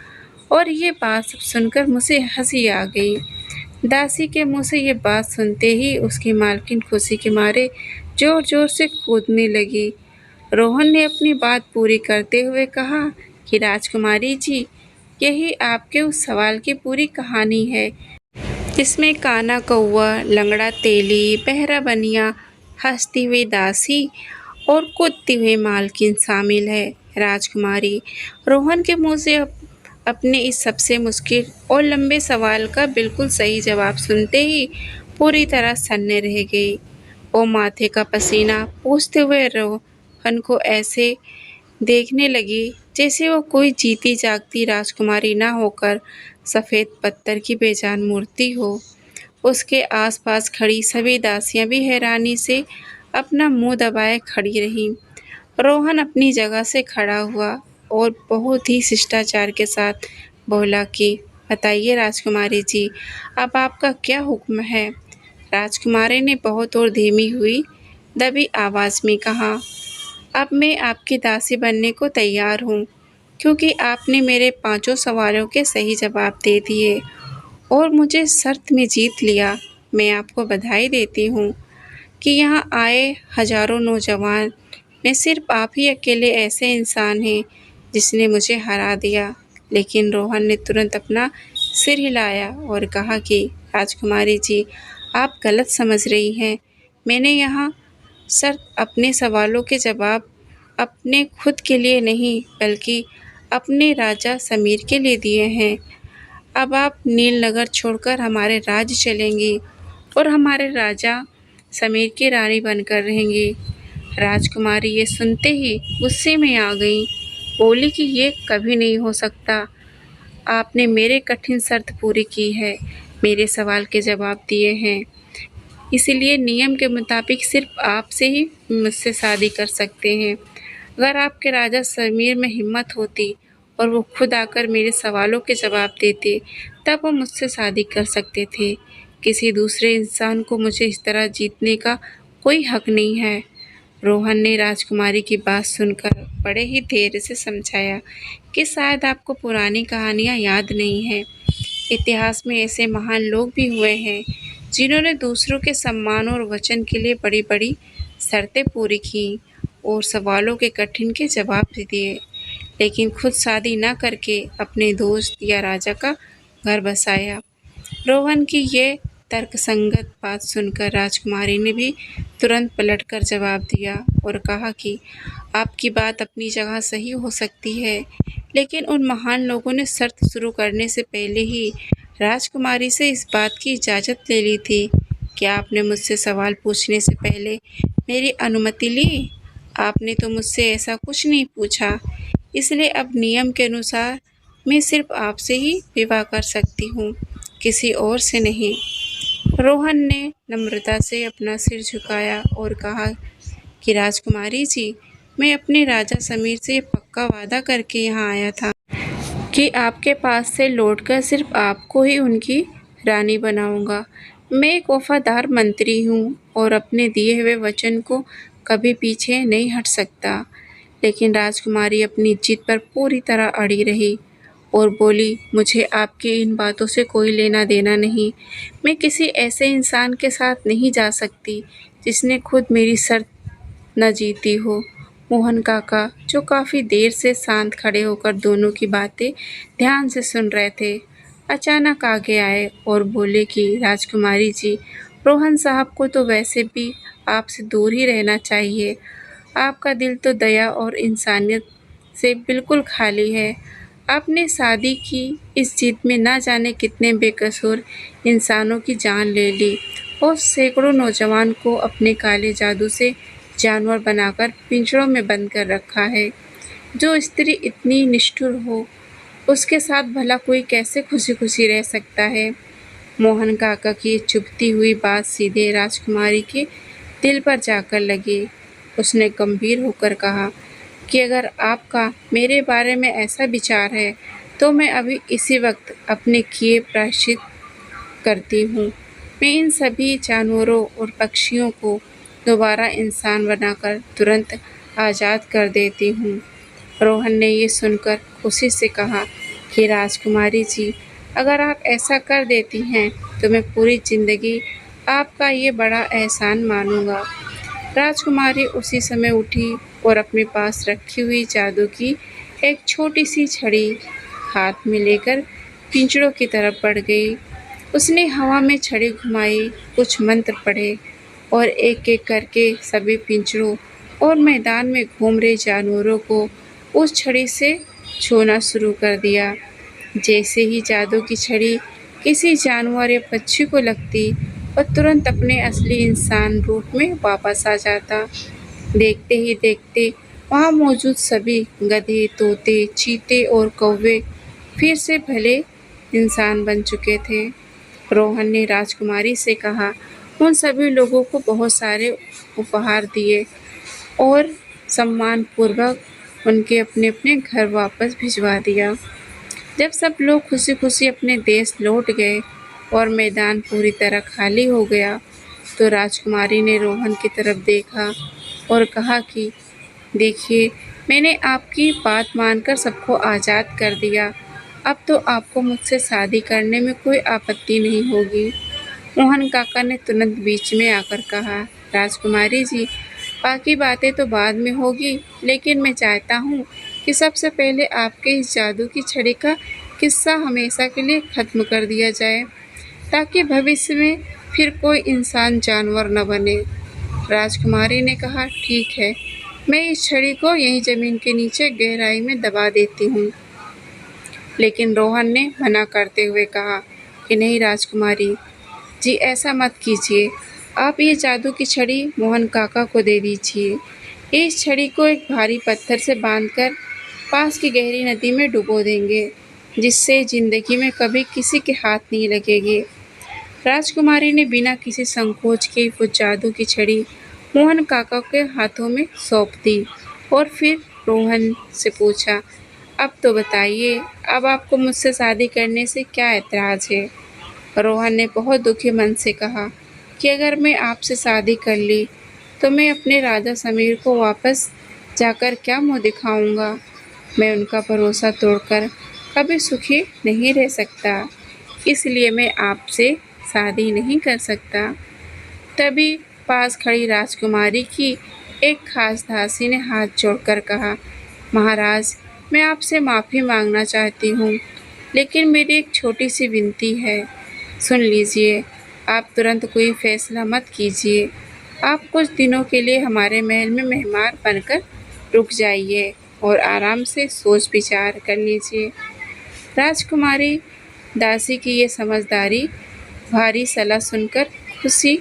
और ये बात सब सुनकर मुझे हंसी आ गई। दासी के मुंह से ये बात सुनते ही उसकी मालकिन खुशी के मारे जोर जोर से कूदने लगी। रोहन ने अपनी बात पूरी करते हुए कहा कि राजकुमारी जी, यही आपके उस सवाल की पूरी कहानी है, जिसमें काना कौवा, लंगड़ा तेली, बहरा बनिया, हंसती हुई दासी और कूदती हुई मालकिन शामिल है। राजकुमारी रोहन के मुंह से अपने इस सबसे मुश्किल और लंबे सवाल का बिल्कुल सही जवाब सुनते ही पूरी तरह सन्ने रह गई। वो माथे का पसीना पोंछते हुए रोहन को ऐसे देखने लगी जैसे वो कोई जीती जागती राजकुमारी ना होकर सफ़ेद पत्थर की बेजान मूर्ति हो। उसके आसपास खड़ी सभी दासियां भी हैरानी से अपना मुंह दबाए खड़ी रहीं। रोहन अपनी जगह से खड़ा हुआ और बहुत ही शिष्टाचार के साथ बोला कि बताइए राजकुमारी जी, अब आपका क्या हुक्म है? राजकुमारी ने बहुत और धीमी हुई दबी आवाज में कहा, अब मैं आपकी दासी बनने को तैयार हूँ, क्योंकि आपने मेरे पांचों सवालों के सही जवाब दे दिए और मुझे शर्त में जीत लिया। मैं आपको बधाई देती हूँ कि यहाँ आए हजारों नौजवान में सिर्फ आप ही अकेले ऐसे इंसान हैं जिसने मुझे हरा दिया। लेकिन रोहन ने तुरंत अपना सिर हिलाया और कहा कि राजकुमारी जी, आप गलत समझ रही हैं। मैंने यहाँ सिर्फ अपने सवालों के जवाब अपने खुद के लिए नहीं, बल्कि अपने राजा समीर के लिए दिए हैं। अब आप नीलनगर छोड़कर हमारे राज्य चलेंगी और हमारे राजा समीर की रानी बनकर रहेंगी। राजकुमारी ये सुनते ही गुस्से में आ गई, बोली कि ये कभी नहीं हो सकता। आपने मेरे कठिन शर्त पूरी की है, मेरे सवाल के जवाब दिए हैं, इसीलिए नियम के मुताबिक सिर्फ आपसे ही मुझसे शादी कर सकते हैं। अगर आपके राजा समीर में हिम्मत होती और वो खुद आकर मेरे सवालों के जवाब देते, तब वो मुझसे शादी कर सकते थे। किसी दूसरे इंसान को मुझे इस तरह जीतने का कोई हक नहीं है। रोहन ने राजकुमारी की बात सुनकर बड़े ही धैर्य से समझाया कि शायद आपको पुरानी कहानियाँ याद नहीं हैं। इतिहास में ऐसे महान लोग भी हुए हैं जिन्होंने दूसरों के सम्मान और वचन के लिए बड़ी-बड़ी शर्तें पूरी की और सवालों के कठिन के जवाब भी दिए, लेकिन खुद शादी न करके अपने दोस्त या राजा का घर बसाया। रोहन की ये तर्कसंगत बात सुनकर राजकुमारी ने भी तुरंत पलटकर जवाब दिया और कहा कि आपकी बात अपनी जगह सही हो सकती है, लेकिन उन महान लोगों ने शर्त शुरू करने से पहले ही राजकुमारी से इस बात की इजाज़त ले ली थी। क्या आपने मुझसे सवाल पूछने से पहले मेरी अनुमति ली? आपने तो मुझसे ऐसा कुछ नहीं पूछा, इसलिए अब नियम के अनुसार मैं सिर्फ आपसे ही विवाह कर सकती हूँ, किसी और से नहीं। रोहन ने नम्रता से अपना सिर झुकाया और कहा कि राजकुमारी जी, मैं अपने राजा समीर से पक्का वादा करके यहाँ आया था कि आपके पास से लौटकर सिर्फ आपको ही उनकी रानी बनाऊंगा। मैं एक वफादार मंत्री हूँ और अपने दिए हुए वचन को कभी पीछे नहीं हट सकता। लेकिन राजकुमारी अपनी जिद पर पूरी तरह अड़ी रही और बोली, मुझे आपकी इन बातों से कोई लेना देना नहीं। मैं किसी ऐसे इंसान के साथ नहीं जा सकती जिसने खुद मेरी शर्त न जीती हो। मोहन काका, जो काफ़ी देर से शांत खड़े होकर दोनों की बातें ध्यान से सुन रहे थे, अचानक आगे आए और बोले कि राजकुमारी जी, रोहन साहब को तो वैसे भी आपसे दूर ही रहना चाहिए। आपका दिल तो दया और इंसानियत से बिल्कुल खाली है। आपने शादी की इस जिद में ना जाने कितने बेकसूर इंसानों की जान ले ली और सैकड़ों नौजवान को अपने काले जादू से जानवर बनाकर पिंजरों में बंद कर रखा है। जो स्त्री इतनी निष्ठुर हो, उसके साथ भला कोई कैसे खुशी-खुशी रह सकता है? मोहन काका की ये चुभती हुई बात सीधे राजकुमारी के दिल पर जाकर लगी। उसने गंभीर होकर कहा कि अगर आपका मेरे बारे में ऐसा विचार है, तो मैं अभी इसी वक्त अपने किए प्रायश्चित करती हूँ। मैं इन सभी जानवरों और पक्षियों को दोबारा इंसान बनाकर तुरंत आज़ाद कर देती हूँ। रोहन ने ये सुनकर खुशी से कहा कि राजकुमारी जी, अगर आप ऐसा कर देती हैं, तो मैं पूरी जिंदगी आपका ये बड़ा एहसान मानूंगा। राजकुमारी उसी समय उठी और अपने पास रखी हुई जादू की एक छोटी सी छड़ी हाथ में लेकर पिंजरों की तरफ बढ़ गई। उसने हवा में छड़ी घुमाई, कुछ मंत्र पढ़े और एक-एक करके सभी पिंजरों और मैदान में घूम रहे जानवरों को उस छड़ी से छूना शुरू कर दिया। जैसे ही जादू की छड़ी किसी जानवर या पक्षी को लगती, वह तुरंत अपने असली इंसान रूप में वापस आ जाता। देखते ही देखते वहाँ मौजूद सभी गधे, तोते, चीते और कौवे फिर से भले इंसान बन चुके थे। रोहन ने राजकुमारी से कहा, उन सभी लोगों को बहुत सारे उपहार दिए और सम्मानपूर्वक उनके अपने-अपने घर वापस भिजवा दिया। जब सब लोग खुशी-खुशी अपने देश लौट गए और मैदान पूरी तरह खाली हो गया, तो राजकुमारी ने रोहन की तरफ देखा और कहा कि देखिए, मैंने आपकी बात मानकर सबको आज़ाद कर दिया। अब तो आपको मुझसे शादी करने में कोई आपत्ति नहीं होगी। मोहन काका ने तुरंत बीच में आकर कहा, राजकुमारी जी, बाकी बातें तो बाद में होगी, लेकिन मैं चाहता हूँ कि सबसे पहले आपके इस जादू की छड़ी का किस्सा हमेशा के लिए खत्म कर दिया जाए, ताकि भविष्य में फिर कोई इंसान जानवर न बने। राजकुमारी ने कहा, ठीक है, मैं इस छड़ी को यहीं जमीन के नीचे गहराई में दबा देती हूँ। लेकिन रोहन ने मना करते हुए कहा कि नहीं राजकुमारी जी, ऐसा मत कीजिए। आप ये जादू की छड़ी मोहन काका को दे दीजिए। इस छड़ी को एक भारी पत्थर से बांधकर पास की गहरी नदी में डुबो देंगे, जिससे जिंदगी में कभी किसी के हाथ नहीं लगेगी। राजकुमारी ने बिना किसी संकोच के वो जादू की छड़ी मोहन काका के हाथों में सौंप दी और फिर रोहन से पूछा, अब तो बताइए, अब आपको मुझसे शादी करने से क्या ऐतराज़ है? रोहन ने बहुत दुखी मन से कहा कि अगर मैं आपसे शादी कर ली, तो मैं अपने राजा समीर को वापस जाकर क्या मुँह दिखाऊंगा? मैं उनका भरोसा तोड़कर कभी सुखी नहीं रह सकता, इसलिए मैं आपसे शादी नहीं कर सकता। तभी पास खड़ी राजकुमारी की एक खास दासी ने हाथ जोड़कर कहा, महाराज, मैं आपसे माफ़ी मांगना चाहती हूँ, लेकिन मेरी एक छोटी सी विनती है। सुन लीजिए, आप तुरंत कोई फैसला मत कीजिए। आप कुछ दिनों के लिए हमारे महल में मेहमान बनकर रुक जाइए और आराम से सोच विचार कर लीजिए। राजकुमारी दासी की ये समझदारी भारी सलाह सुनकर खुशी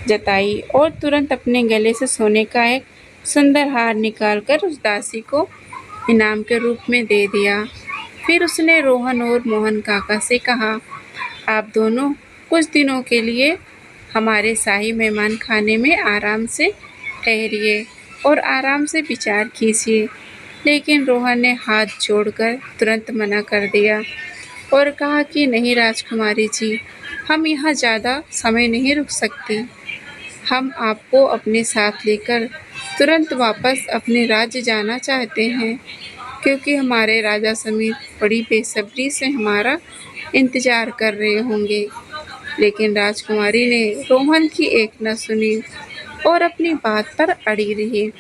जताई और तुरंत अपने गले से सोने का एक सुंदर हार निकालकर उस दासी को इनाम के रूप में दे दिया। फिर उसने रोहन और मोहन काका से कहा, आप दोनों कुछ दिनों के लिए हमारे शाही मेहमान खाने में आराम से ठहरिए और आराम से विचार कीजिए। लेकिन रोहन ने हाथ जोड़कर तुरंत मना कर दिया और कहा कि नहीं राजकुमारी जी, हम यहाँ ज़्यादा समय नहीं रुक सकती। हम आपको अपने साथ लेकर तुरंत वापस अपने राज्य जाना चाहते हैं, क्योंकि हमारे राजा समीर बड़ी बेसब्री से हमारा इंतजार कर रहे होंगे। लेकिन राजकुमारी ने रोहन की एक न सुनी और अपनी बात पर अड़ी रही,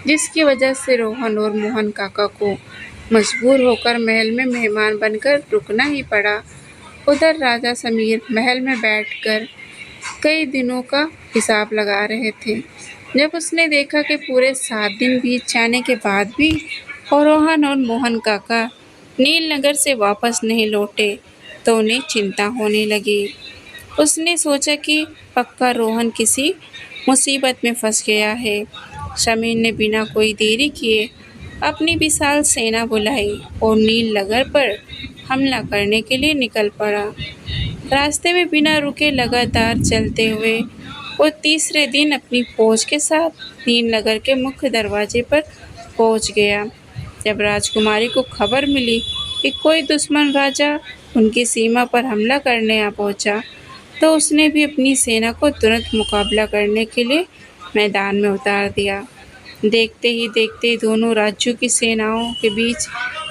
जिसकी वजह से रोहन और मोहन काका को मजबूर होकर महल में मेहमान बनकर रुकना ही पड़ा। उधर राजा समीर महल में बैठकर कई दिनों का हिसाब लगा रहे थे। जब उसने देखा कि पूरे 7 दिन बीत जाने के बाद भी और रोहन और मोहन काका नीलनगर से वापस नहीं लौटे तो उन्हें चिंता होने लगी। उसने सोचा कि पक्का रोहन किसी मुसीबत में फंस गया है। समीर ने बिना कोई देरी किए अपनी विशाल सेना बुलाई और नीलनगर पर हमला करने के लिए निकल पड़ा। रास्ते में बिना रुके लगातार चलते हुए वो तीसरे दिन अपनी फौज के साथ नीलनगर के मुख्य दरवाजे पर पहुंच गया। जब राजकुमारी को खबर मिली कि कोई दुश्मन राजा उनकी सीमा पर हमला करने आ पहुंचा, तो उसने भी अपनी सेना को तुरंत मुकाबला करने के लिए मैदान में उतार दिया। देखते ही देखते दोनों राज्यों की सेनाओं के बीच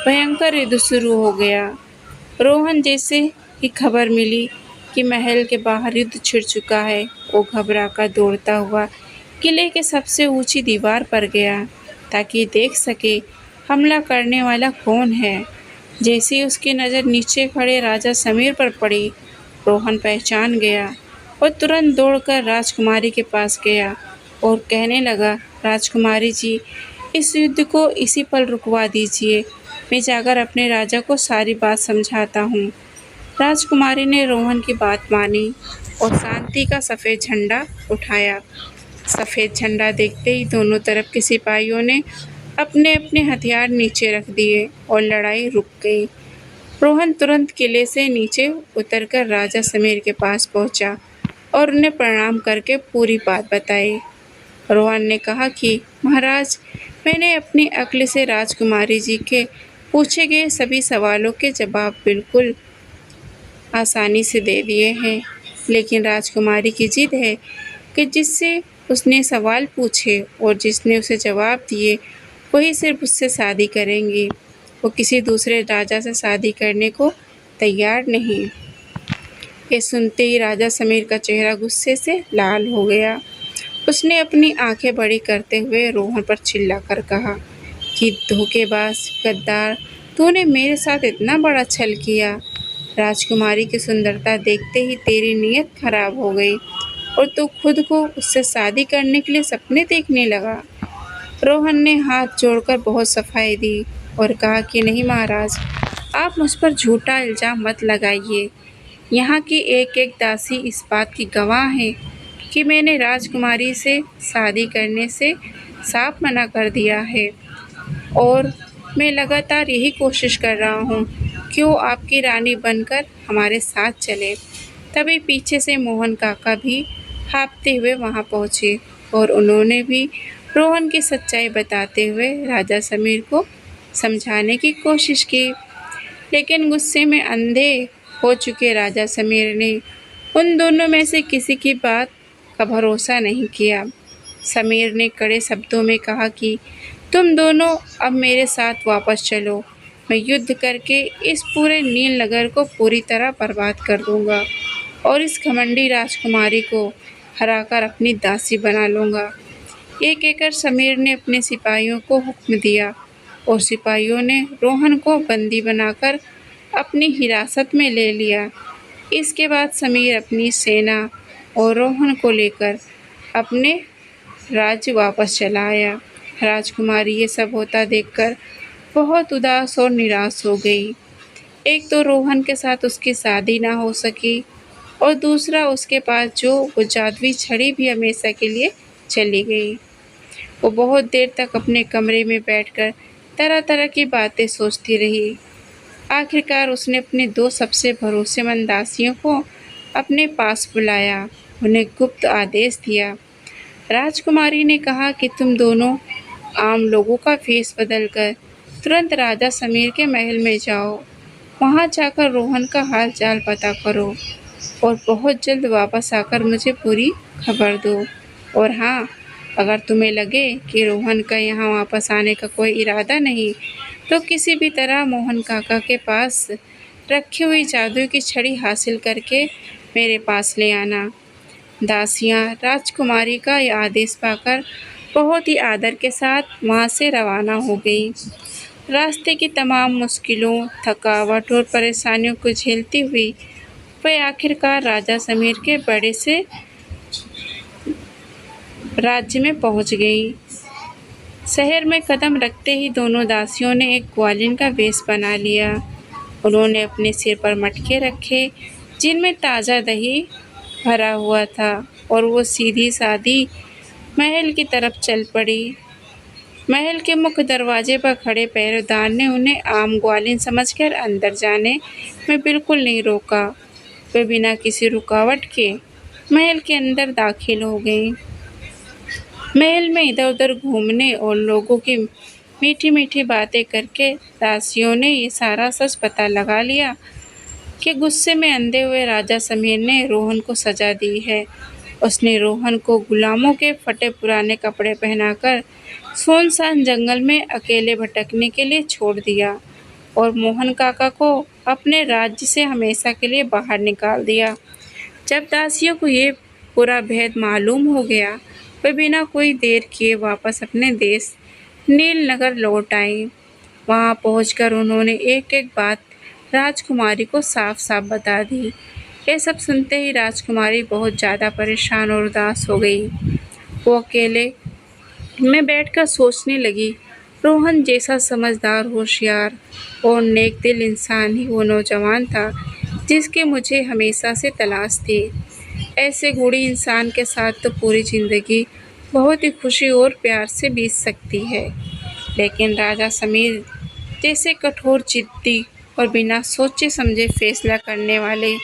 भयंकर युद्ध शुरू हो गया। रोहन जैसे ही खबर मिली कि महल के बाहर युद्ध छिड़ चुका है, वो घबराकर दौड़ता हुआ किले के सबसे ऊंची दीवार पर गया ताकि देख सके हमला करने वाला कौन है। जैसे ही उसकी नज़र नीचे खड़े राजा समीर पर पड़ी, रोहन पहचान गया और तुरंत दौड़कर राजकुमारी के पास गया और कहने लगा, राजकुमारी जी, इस युद्ध को इसी पल रुकवा दीजिए। मैं जाकर अपने राजा को सारी बात समझाता हूँ। राजकुमारी ने रोहन की बात मानी और शांति का सफ़ेद झंडा उठाया। सफ़ेद झंडा देखते ही दोनों तरफ के सिपाहियों ने अपने अपने हथियार नीचे रख दिए और लड़ाई रुक गई। रोहन तुरंत किले से नीचे उतरकर राजा समीर के पास पहुंचा और उन्हें प्रणाम करके पूरी बात बताई। रोहन ने कहा कि महाराज, मैंने अपनी अक्ल से राजकुमारी जी के पूछे गए सभी सवालों के जवाब बिल्कुल आसानी से दे दिए हैं, लेकिन राजकुमारी की जिद है कि जिससे उसने सवाल पूछे और जिसने उसे जवाब दिए वही सिर्फ उससे शादी करेंगी। वो किसी दूसरे राजा से शादी करने को तैयार नहीं। ये सुनते ही राजा समीर का चेहरा गुस्से से लाल हो गया। उसने अपनी आंखें बड़ी करते हुए रोहन पर चिल्लाकर कहा कि धोखेबाज, गद्दार, तूने मेरे साथ इतना बड़ा छल किया। राजकुमारी की सुंदरता देखते ही तेरी नीयत खराब हो गई और तू खुद को उससे शादी करने के लिए सपने देखने लगा। रोहन ने हाथ जोड़कर बहुत सफाई दी और कहा कि नहीं महाराज, आप मुझ पर झूठा इल्ज़ाम मत लगाइए। यहाँ की एक एक दासी इस बात की गवाह है कि मैंने राजकुमारी से शादी करने से साफ मना कर दिया है और मैं लगातार यही कोशिश कर रहा हूँ कि वो आपकी रानी बनकर हमारे साथ चले। तभी पीछे से मोहन काका भी हाँफते हुए वहाँ पहुँचे और उन्होंने भी रोहन की सच्चाई बताते हुए राजा समीर को समझाने की कोशिश की, लेकिन गुस्से में अंधे हो चुके राजा समीर ने उन दोनों में से किसी की बात का भरोसा नहीं किया। समीर ने कड़े शब्दों में कहा कि तुम दोनों अब मेरे साथ वापस चलो। मैं युद्ध करके इस पूरे नीलनगर को पूरी तरह बर्बाद कर दूंगा और इस घमंडी राजकुमारी को हराकर अपनी दासी बना लूँगा। ये कहकर समीर ने अपने सिपाहियों को हुक्म दिया और सिपाहियों ने रोहन को बंदी बनाकर अपनी हिरासत में ले लिया। इसके बाद समीर अपनी सेना और रोहन को लेकर अपने राज्य वापस चला आया। राजकुमारी ये सब होता देखकर बहुत उदास और निराश हो गई। एक तो रोहन के साथ उसकी शादी ना हो सकी और दूसरा उसके पास जो वो जादुई छड़ी भी हमेशा के लिए चली गई। वो बहुत देर तक अपने कमरे में बैठकर तरह तरह की बातें सोचती रही। आखिरकार उसने अपने दो सबसे भरोसेमंद दासियों को अपने पास बुलाया, उन्हें गुप्त आदेश दिया। राजकुमारी ने कहा कि तुम दोनों आम लोगों का भेष बदलकर तुरंत राजा समीर के महल में जाओ। वहाँ जाकर रोहन का हाल चाल पता करो और बहुत जल्द वापस आकर मुझे पूरी खबर दो। और हाँ, अगर तुम्हें लगे कि रोहन का यहाँ वापस आने का कोई इरादा नहीं, तो किसी भी तरह मोहन काका के पास रखी हुई जादू की छड़ी हासिल करके मेरे पास ले आना। दासियाँ राजकुमारी का यह आदेश पाकर बहुत ही आदर के साथ वहाँ से रवाना हो गई। रास्ते की तमाम मुश्किलों, थकावट और परेशानियों को झेलती हुई वह आखिरकार राजा समीर के बड़े से राज्य में पहुँच गई। शहर में कदम रखते ही दोनों दासियों ने एक ग्वालिन का वेश बना लिया। उन्होंने अपने सिर पर मटके रखे जिनमें ताज़ा दही भरा हुआ था और वो सीधी सादी महल की तरफ चल पड़ी। महल के मुख्य दरवाजे पर खड़े पहरेदार ने उन्हें आम ग्वालिन समझकर अंदर जाने में बिल्कुल नहीं रोका। वे बिना किसी रुकावट के महल के अंदर दाखिल हो गईं। महल में इधर-उधर घूमने और लोगों की मीठी-मीठी बातें करके दासियों ने ये सारा सच पता लगा लिया कि गुस्से में अंधे हुए राजा समीर ने रोहन को सजा दी है। उसने रोहन को गुलामों के फटे पुराने कपड़े पहनाकर सुनसान जंगल में अकेले भटकने के लिए छोड़ दिया और मोहन काका को अपने राज्य से हमेशा के लिए बाहर निकाल दिया। जब दासियों को ये पूरा भेद मालूम हो गया, वे बिना कोई देर किए वापस अपने देश नीलनगर लौट आईं। वहाँ पहुंचकर उन्होंने एक-एक बात राजकुमारी को साफ-साफ बता दी। ये सब सुनते ही राजकुमारी बहुत ज़्यादा परेशान और उदास हो गई। वो अकेले में बैठकर सोचने लगी, रोहन जैसा समझदार, होशियार और नेक दिल इंसान ही वो नौजवान था जिसकी मुझे हमेशा से तलाश थी। ऐसे गुणी इंसान के साथ तो पूरी जिंदगी बहुत ही खुशी और प्यार से बीत सकती है, लेकिन राजा समीर जैसे कठोर, जिद्दी और बिना सोचे समझे फैसला करने वाले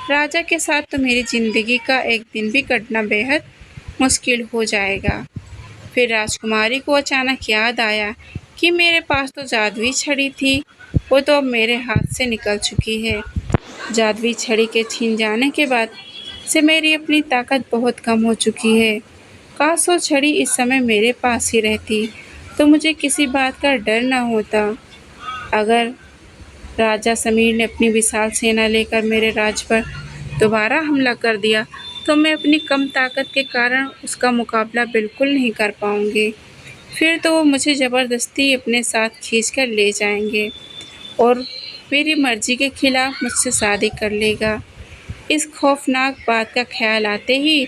राजा के साथ तो मेरी जिंदगी का एक दिन भी कटना बेहद मुश्किल हो जाएगा। फिर राजकुमारी को अचानक याद आया कि मेरे पास तो जादुई छड़ी थी, वो तो अब मेरे हाथ से निकल चुकी है। जादुई छड़ी के छीन जाने के बाद से मेरी अपनी ताकत बहुत कम हो चुकी है। काश वो छड़ी इस समय मेरे पास ही रहती तो मुझे किसी बात का डर न होता। अगर राजा समीर ने अपनी विशाल सेना लेकर मेरे राज्य पर दोबारा हमला कर दिया तो मैं अपनी कम ताकत के कारण उसका मुकाबला बिल्कुल नहीं कर पाऊंगी। फिर तो वो मुझे ज़बरदस्ती अपने साथ खींचकर ले जाएंगे और मेरी मर्जी के खिलाफ मुझसे शादी कर लेगा। इस खौफनाक बात का ख्याल आते ही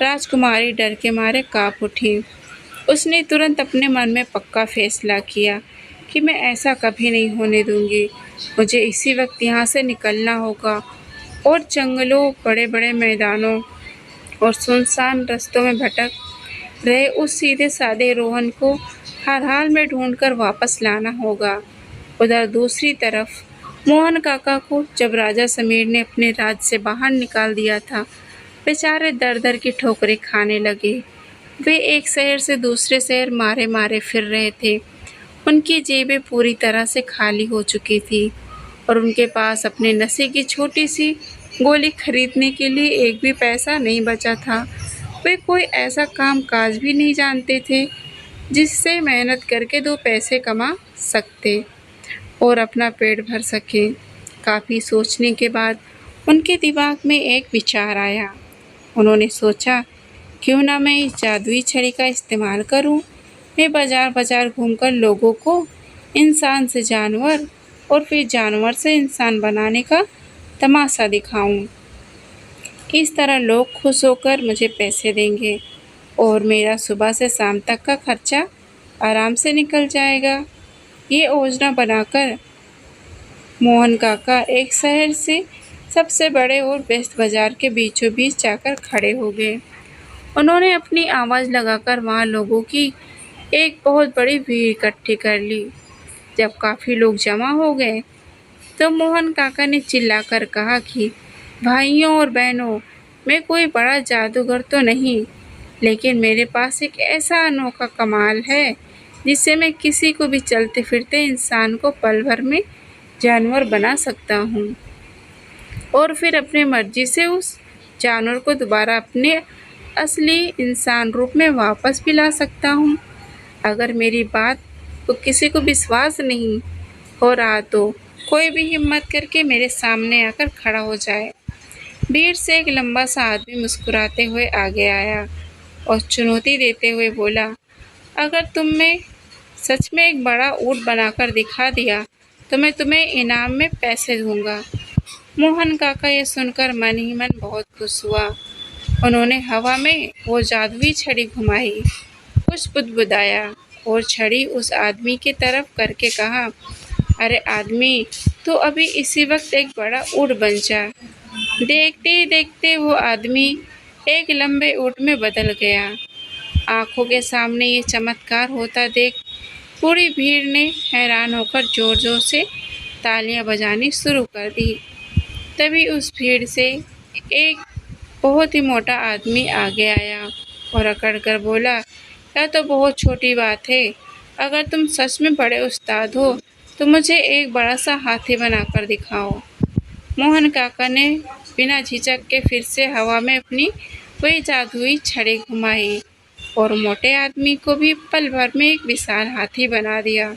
राजकुमारी डर के मारे काँप उठी। उसने तुरंत अपने मन में पक्का फैसला किया कि मैं ऐसा कभी नहीं होने दूंगी। मुझे इसी वक्त यहाँ से निकलना होगा और जंगलों, बड़े-बड़े मैदानों और सुनसान रास्तों में भटक रहे उस सीधे साधे रोहन को हर हाल में ढूंढकर वापस लाना होगा। उधर दूसरी तरफ मोहन काका को जब राजा समीर ने अपने राज्य से बाहर निकाल दिया था, बेचारे दर-दर की ठोकरें खाने लगे। वे एक शहर से दूसरे शहर मारे-मारे फिर रहे थे। उनकी जेबें पूरी तरह से खाली हो चुकी थी और उनके पास अपने नशे की छोटी सी गोली खरीदने के लिए एक भी पैसा नहीं बचा था। वे कोई ऐसा काम काज भी नहीं जानते थे जिससे मेहनत करके 2 पैसे कमा सकते और अपना पेट भर सकें। काफ़ी सोचने के बाद उनके दिमाग में एक विचार आया। उन्होंने सोचा, क्यों ना मैं इस जादुई छड़ी का इस्तेमाल करूं। मैं बाजार-बाजार घूमकर लोगों को इंसान से जानवर और फिर जानवर से इंसान बनाने का तमाशा दिखाऊं। इस तरह लोग खुश होकर मुझे पैसे देंगे और मेरा सुबह से शाम तक का खर्चा आराम से निकल जाएगा। ये योजना बनाकर मोहन काका एक शहर से सबसे बड़े और व्यस्त बाजार के बीचों बीच जाकर खड़े हो गए। उन्होंने अपनी आवाज़ लगाकर वहाँ लोगों की एक बहुत बड़ी भीड़ इकट्ठी कर ली। जब काफ़ी लोग जमा हो गए तो मोहन काका ने चिल्लाकर कहा कि भाइयों और बहनों, मैं कोई बड़ा जादूगर तो नहीं, लेकिन मेरे पास एक ऐसा अनोखा कमाल है जिससे मैं किसी को भी चलते फिरते इंसान को पल भर में जानवर बना सकता हूँ और फिर अपने मर्जी से उस जानवर को दोबारा अपने असली इंसान रूप में वापस भी ला सकता हूँ। अगर मेरी बात को किसी को विश्वास नहीं हो रहा तो कोई भी हिम्मत करके मेरे सामने आकर खड़ा हो जाए। भीड़ से एक लंबा सा आदमी मुस्कुराते हुए आगे आया और चुनौती देते हुए बोला, अगर तुमने सच में एक बड़ा ऊँट बनाकर दिखा दिया तो मैं तुम्हें इनाम में पैसे दूंगा। मोहन काका ये सुनकर मन ही मन बहुत खुश हुआ। उन्होंने हवा में वो जादुई छड़ी घुमाई, कुछ बुदबुदाया और छड़ी उस आदमी की तरफ करके कहा, अरे आदमी, तो अभी इसी वक्त एक बड़ा ऊँट बन जा। देखते ही देखते वो आदमी एक लंबे ऊँट में बदल गया। आंखों के सामने ये चमत्कार होता देख पूरी भीड़ ने हैरान होकर जोर जोर से तालियां बजानी शुरू कर दी। तभी उस भीड़ से एक बहुत ही मोटा आदमी आगे आया और अकड़ कर बोला, यह तो बहुत छोटी बात है। अगर तुम सच में बड़े उस्ताद हो तो मुझे एक बड़ा सा हाथी बनाकर दिखाओ। मोहन काका ने बिना झिझक के फिर से हवा में अपनी वही जादुई छड़ी घुमाई और मोटे आदमी को भी पल भर में एक विशाल हाथी बना दिया।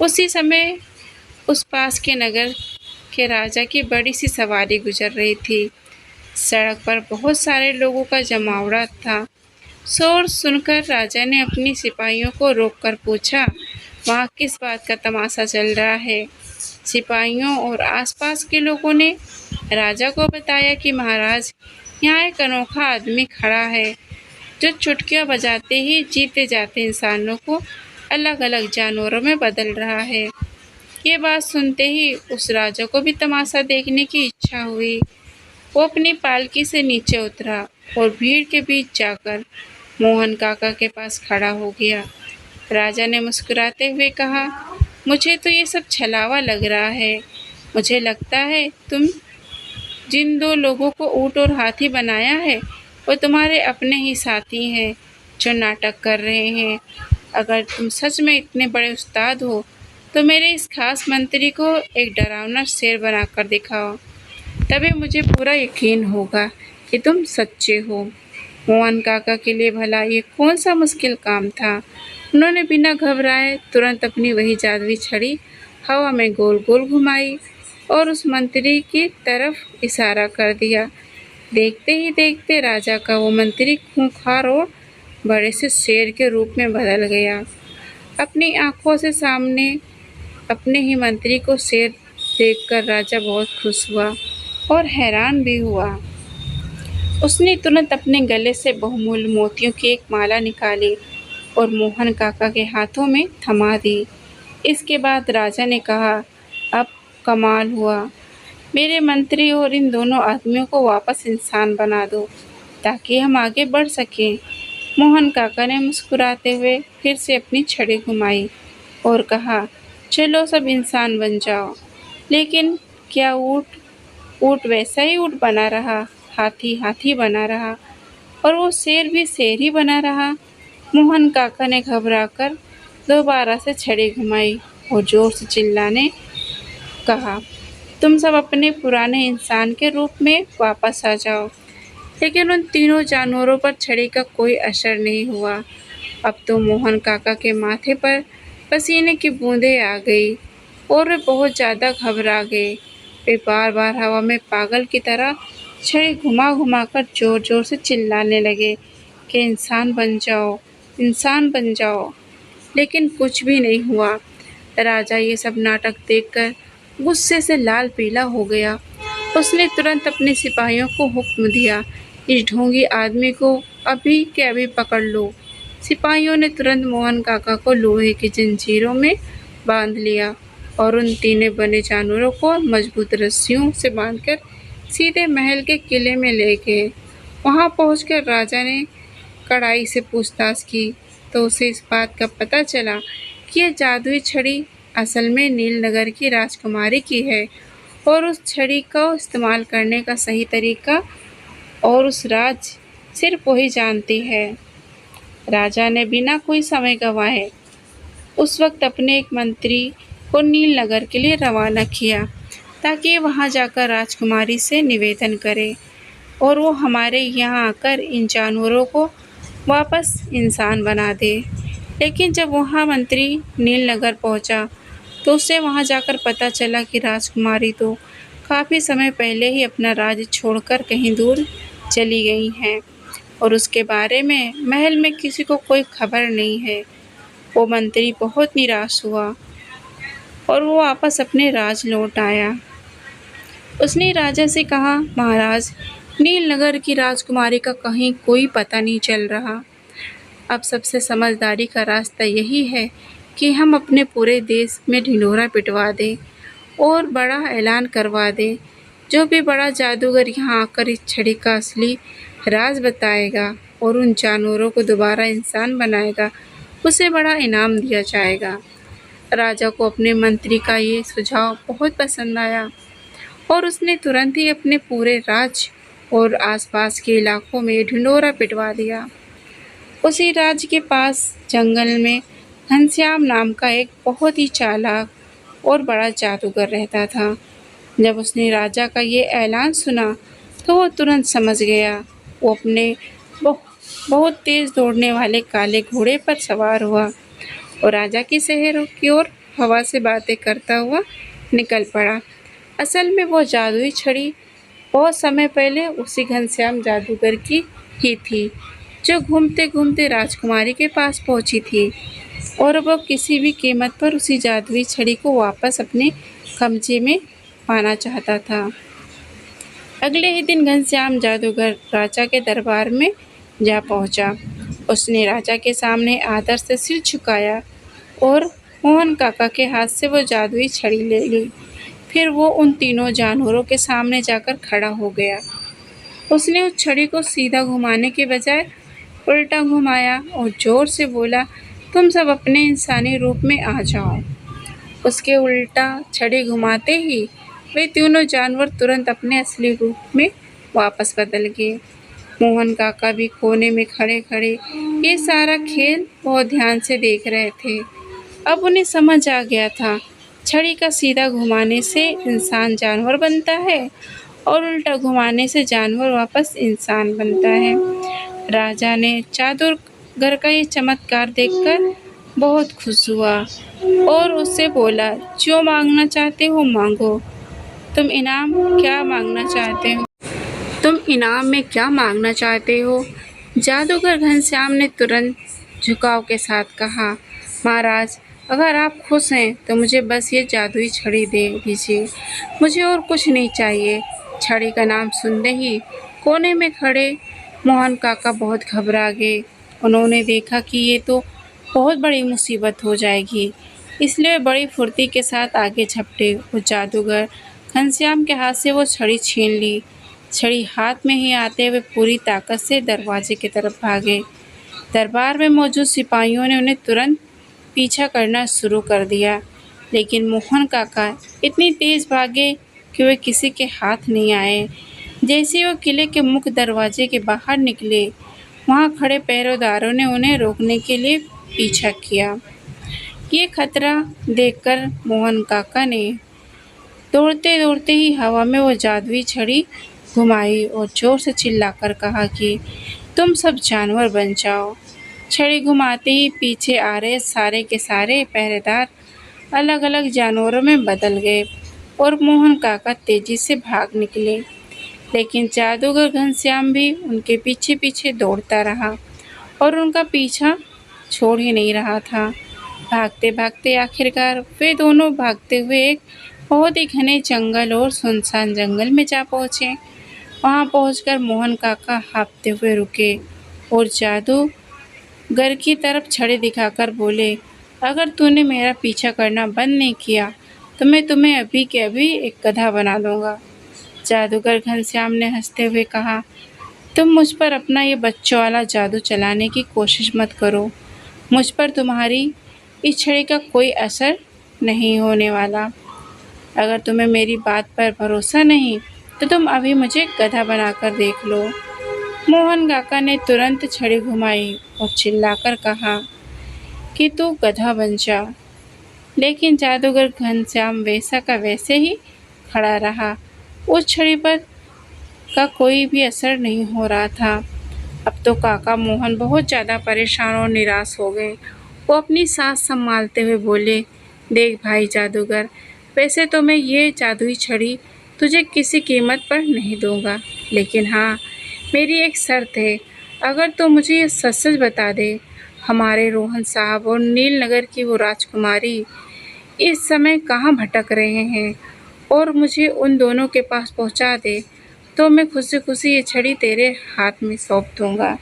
उसी समय उस पास के नगर के राजा की बड़ी सी सवारी गुजर रही थी। सड़क पर बहुत सारे लोगों का जमावड़ा था। शोर सुनकर राजा ने अपनी सिपाहियों को रोककर पूछा, वहाँ किस बात का तमाशा चल रहा है? सिपाहियों और आसपास के लोगों ने राजा को बताया कि महाराज, यहाँ एक अनोखा आदमी खड़ा है जो चुटकियाँ बजाते ही जीते जाते इंसानों को अलग अलग जानवरों में बदल रहा है। ये बात सुनते ही उस राजा को भी तमाशा देखने की इच्छा हुई। वो अपनी पालकी से नीचे उतरा और भीड़ के बीच जाकर मोहन काका के पास खड़ा हो गया। राजा ने मुस्कुराते हुए कहा, मुझे तो ये सब छलावा लग रहा है। मुझे लगता है तुम जिन दो लोगों को ऊँट और हाथी बनाया है वो तुम्हारे अपने ही साथी हैं जो नाटक कर रहे हैं। अगर तुम सच में इतने बड़े उस्ताद हो तो मेरे इस खास मंत्री को एक डरावना शेर बनाकर दिखाओ, तभी मुझे पूरा यकीन होगा कि तुम सच्चे हो। मोहन काका के लिए भला ये कौन सा मुश्किल काम था। उन्होंने बिना घबराए तुरंत अपनी वही जादुई छड़ी हवा में गोल गोल घुमाई और उस मंत्री की तरफ इशारा कर दिया। देखते ही देखते राजा का वो मंत्री खूंखार और बड़े से शेर के रूप में बदल गया। अपनी आंखों से सामने अपने ही मंत्री को शेर देखकर राजा बहुत खुश हुआ और हैरान भी हुआ। उसने तुरंत अपने गले से बहुमूल्य मोतियों की एक माला निकाली और मोहन काका के हाथों में थमा दी। इसके बाद राजा ने कहा, अब कमाल हुआ। मेरे मंत्री और इन दोनों आदमियों को वापस इंसान बना दो ताकि हम आगे बढ़ सकें। मोहन काका ने मुस्कुराते हुए फिर से अपनी छड़ी घुमाई और कहा, चलो सब इंसान बन जाओ। लेकिन क्या ऊँट वैसा ही ऊँट बना रहा, हाथी हाथी बना रहा और वो शेर भी शेर ही बना रहा। मोहन काका ने घबराकर दोबारा से छड़ी घुमाई और जोर से चिल्लाने कहा, तुम सब अपने पुराने इंसान के रूप में वापस आ जाओ। लेकिन उन तीनों जानवरों पर छड़ी का कोई असर नहीं हुआ। अब तो मोहन काका के माथे पर पसीने की बूंदें आ गई और वे बहुत ज़्यादा घबरा गए। वे बार बार हवा में पागल की तरह छड़ी घुमा घुमा कर जोर जोर से चिल्लाने लगे कि इंसान बन जाओ, इंसान बन जाओ। लेकिन कुछ भी नहीं हुआ। राजा ये सब नाटक देखकर गुस्से से लाल पीला हो गया। उसने तुरंत अपने सिपाहियों को हुक्म दिया, इस ढोंगी आदमी को अभी के अभी पकड़ लो। सिपाहियों ने तुरंत मोहन काका को लोहे की जंजीरों में बांध लिया और उन तीनों बने जानवरों को मजबूत रस्सियों से बांधकर सीधे महल के किले में ले गए। वहां पहुंचकर राजा ने कड़ाई से पूछताछ की तो उसे इस बात का पता चला कि यह जादुई छड़ी असल में नीलनगर की राजकुमारी की है और उस छड़ी का इस्तेमाल करने का सही तरीका और उस राज सिर्फ वही जानती है। राजा ने बिना कोई समय गंवाए उस वक्त अपने एक मंत्री को नीलनगर के लिए रवाना किया ताकि वहां जाकर राजकुमारी से निवेदन करे और वो हमारे यहाँ आकर इन जानवरों को वापस इंसान बना दे। लेकिन जब वहाँ मंत्री नीलनगर पहुँचा तो उसे वहाँ जाकर पता चला कि राजकुमारी तो काफ़ी समय पहले ही अपना राज्य छोड़कर कहीं दूर चली गई हैं और उसके बारे में महल में किसी को कोई खबर नहीं है। वो मंत्री बहुत निराश हुआ और वो वापस अपने राज लौट आया। उसने राजा से कहा, महाराज, नीलनगर की राजकुमारी का कहीं कोई पता नहीं चल रहा। अब सबसे समझदारी का रास्ता यही है कि हम अपने पूरे देश में ढिंढोरा पिटवा दें और बड़ा ऐलान करवा दें। जो भी बड़ा जादूगर यहाँ आकर इस छड़ी का असली राज बताएगा और उन जानवरों को दोबारा इंसान बनाएगा, उसे बड़ा इनाम दिया जाएगा। राजा को अपने मंत्री का ये सुझाव बहुत पसंद आया और उसने तुरंत ही अपने पूरे राज्य और आसपास के इलाकों में ढिंढोरा पिटवा दिया। उसी राज्य के पास जंगल में घनश्याम नाम का एक बहुत ही चालाक और बड़ा जादूगर रहता था। जब उसने राजा का ये ऐलान सुना तो वो तुरंत समझ गया। वो अपने बहुत तेज दौड़ने वाले काले घोड़े पर सवार हुआ और राजा के शहर की ओर हवा से बातें करता हुआ निकल पड़ा। असल में वो जादुई छड़ी बहुत समय पहले उसी घनश्याम जादूगर की ही थी, जो घूमते घूमते राजकुमारी के पास पहुंची थी और वो किसी भी कीमत पर उसी जादुई छड़ी को वापस अपने कब्जे में पाना चाहता था। अगले ही दिन घनश्याम जादूगर राजा के दरबार में जा पहुंचा। उसने राजा के सामने आदर से सिर झुकाया और मोहन काका के हाथ से वो जादुई छड़ी ले ली। फिर वो उन तीनों जानवरों के सामने जाकर खड़ा हो गया। उसने उस छड़ी को सीधा घुमाने के बजाय उल्टा घुमाया और जोर से बोला, तुम सब अपने इंसानी रूप में आ जाओ। उसके उल्टा छड़ी घुमाते ही वे तीनों जानवर तुरंत अपने असली रूप में वापस बदल गए। मोहन काका भी कोने में खड़े खड़े ये सारा खेल बहुत ध्यान से देख रहे थे। अब उन्हें समझ आ गया था, छड़ी का सीधा घुमाने से इंसान जानवर बनता है और उल्टा घुमाने से जानवर वापस इंसान बनता है। राजा ने जादूगर का ये चमत्कार देखकर बहुत खुश हुआ और उससे बोला, जो मांगना चाहते हो मांगो। तुम इनाम क्या मांगना चाहते हो? तुम इनाम में क्या मांगना चाहते हो? जादूगर घनश्याम ने तुरंत झुकाव के साथ कहा, महाराज, अगर आप खुश हैं तो मुझे बस ये जादुई छड़ी दे दीजिए। मुझे और कुछ नहीं चाहिए। छड़ी का नाम सुनते ही कोने में खड़े मोहन काका बहुत घबरा गए। उन्होंने देखा कि ये तो बहुत बड़ी मुसीबत हो जाएगी, इसलिए बड़ी फुर्ती के साथ आगे झपटे। वो जादूगर घनश्याम के हाथ से वो छड़ी छीन ली। छड़ी हाथ में ही आते हुए पूरी ताकत से दरवाजे की तरफ भागे। दरबार में मौजूद सिपाहियों ने उन्हें तुरंत पीछा करना शुरू कर दिया, लेकिन मोहन काका इतनी तेज भागे कि वे किसी के हाथ नहीं आए। जैसे ही वो किले के मुख्य दरवाजे के बाहर निकले, वहाँ खड़े पहरेदारों ने उन्हें रोकने के लिए पीछा किया। ये खतरा देखकर मोहन काका ने दौड़ते दौड़ते ही हवा में वो जादुई छड़ी घुमाई और जोर से चिल्लाकर कहा कि तुम सब जानवर बन जाओ। छड़ी घुमाते ही पीछे आ रहे सारे के सारे पहरेदार अलग अलग जानवरों में बदल गए और मोहन काका तेजी से भाग निकले, लेकिन जादूगर घनश्याम भी उनके पीछे पीछे दौड़ता रहा और उनका पीछा छोड़ ही नहीं रहा था। भागते भागते आखिरकार वे दोनों भागते हुए एक बहुत ही घने जंगल और सुनसान जंगल में जा पहुँचे। वहाँ पहुंचकर मोहन काका हाँफते हुए रुके और जादूगर की तरफ छड़ी दिखाकर बोले, अगर तूने मेरा पीछा करना बंद नहीं किया तो मैं तुम्हें अभी के अभी एक गधा बना दूंगा। जादूगर घनश्याम ने हंसते हुए कहा, तुम मुझ पर अपना ये बच्चों वाला जादू चलाने की कोशिश मत करो। मुझ पर तुम्हारी इस छड़ी का कोई असर नहीं होने वाला। अगर तुम्हें मेरी बात पर भरोसा नहीं तो तुम अभी मुझे गधा बनाकर देख लो। मोहन काका ने तुरंत छड़ी घुमाई और चिल्लाकर कहा कि तू गधा बन जा, लेकिन जादूगर घनश्याम वैसा का वैसे ही खड़ा रहा। उस छड़ी पर का कोई भी असर नहीं हो रहा था। अब तो काका मोहन बहुत ज़्यादा परेशान और निराश हो गए। वो अपनी सांस संभालते हुए बोले, देख भाई जादूगर, वैसे तो मैं ये जादुई छड़ी तुझे किसी कीमत पर नहीं दूंगा, लेकिन हाँ, मेरी एक शर्त है। अगर तू मुझे ये सच सच बता दे, हमारे रोहन साहब और नीलनगर की वो राजकुमारी इस समय कहाँ भटक रहे हैं और मुझे उन दोनों के पास पहुँचा दे, तो मैं खुशी खुशी ये छड़ी तेरे हाथ में सौंप दूँगा।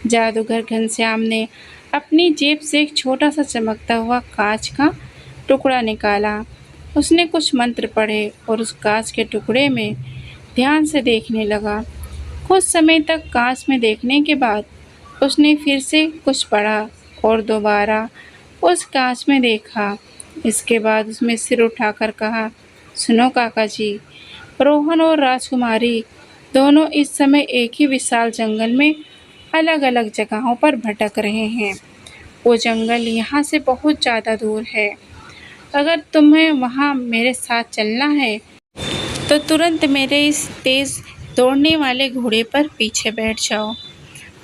जादूगर घनश्याम ने अपनी जेब से एक छोटा सा चमकता हुआ कांच का टुकड़ा निकाला। उसने कुछ मंत्र पढ़े और उस कांच के टुकड़े में ध्यान से देखने लगा। कुछ समय तक कांच में देखने के बाद उसने फिर से कुछ पढ़ा और दोबारा उस कांच में देखा। इसके बाद उसने सिर उठाकर कहा, सुनो काका जी, रोहन और राजकुमारी दोनों इस समय एक ही विशाल जंगल में अलग अलग जगहों पर भटक रहे हैं। वो जंगल यहाँ से बहुत ज़्यादा दूर है। अगर तुम्हें वहाँ मेरे साथ चलना है तो तुरंत मेरे इस तेज दौड़ने वाले घोड़े पर पीछे बैठ जाओ।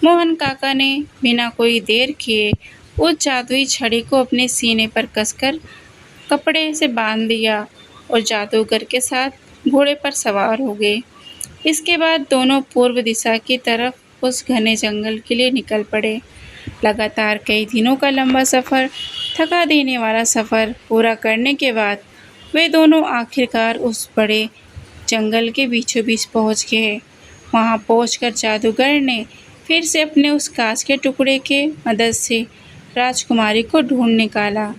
मोहन काका ने बिना कोई देर किए उस जादुई छड़ी को अपने सीने पर कसकर कपड़े से बांध दिया और जादूगर के साथ घोड़े पर सवार हो गए। इसके बाद दोनों पूर्व दिशा की तरफ उस घने जंगल के लिए निकल पड़े। लगातार कई दिनों का लंबा सफ़र, थका देने वाला सफ़र पूरा करने के बाद वे दोनों आखिरकार उस बड़े जंगल के बीचों बीच पहुँच गए। वहाँ पहुँचकर जादूगर ने फिर से अपने उस कांच के टुकड़े के मदद से राजकुमारी को ढूंढ निकाला।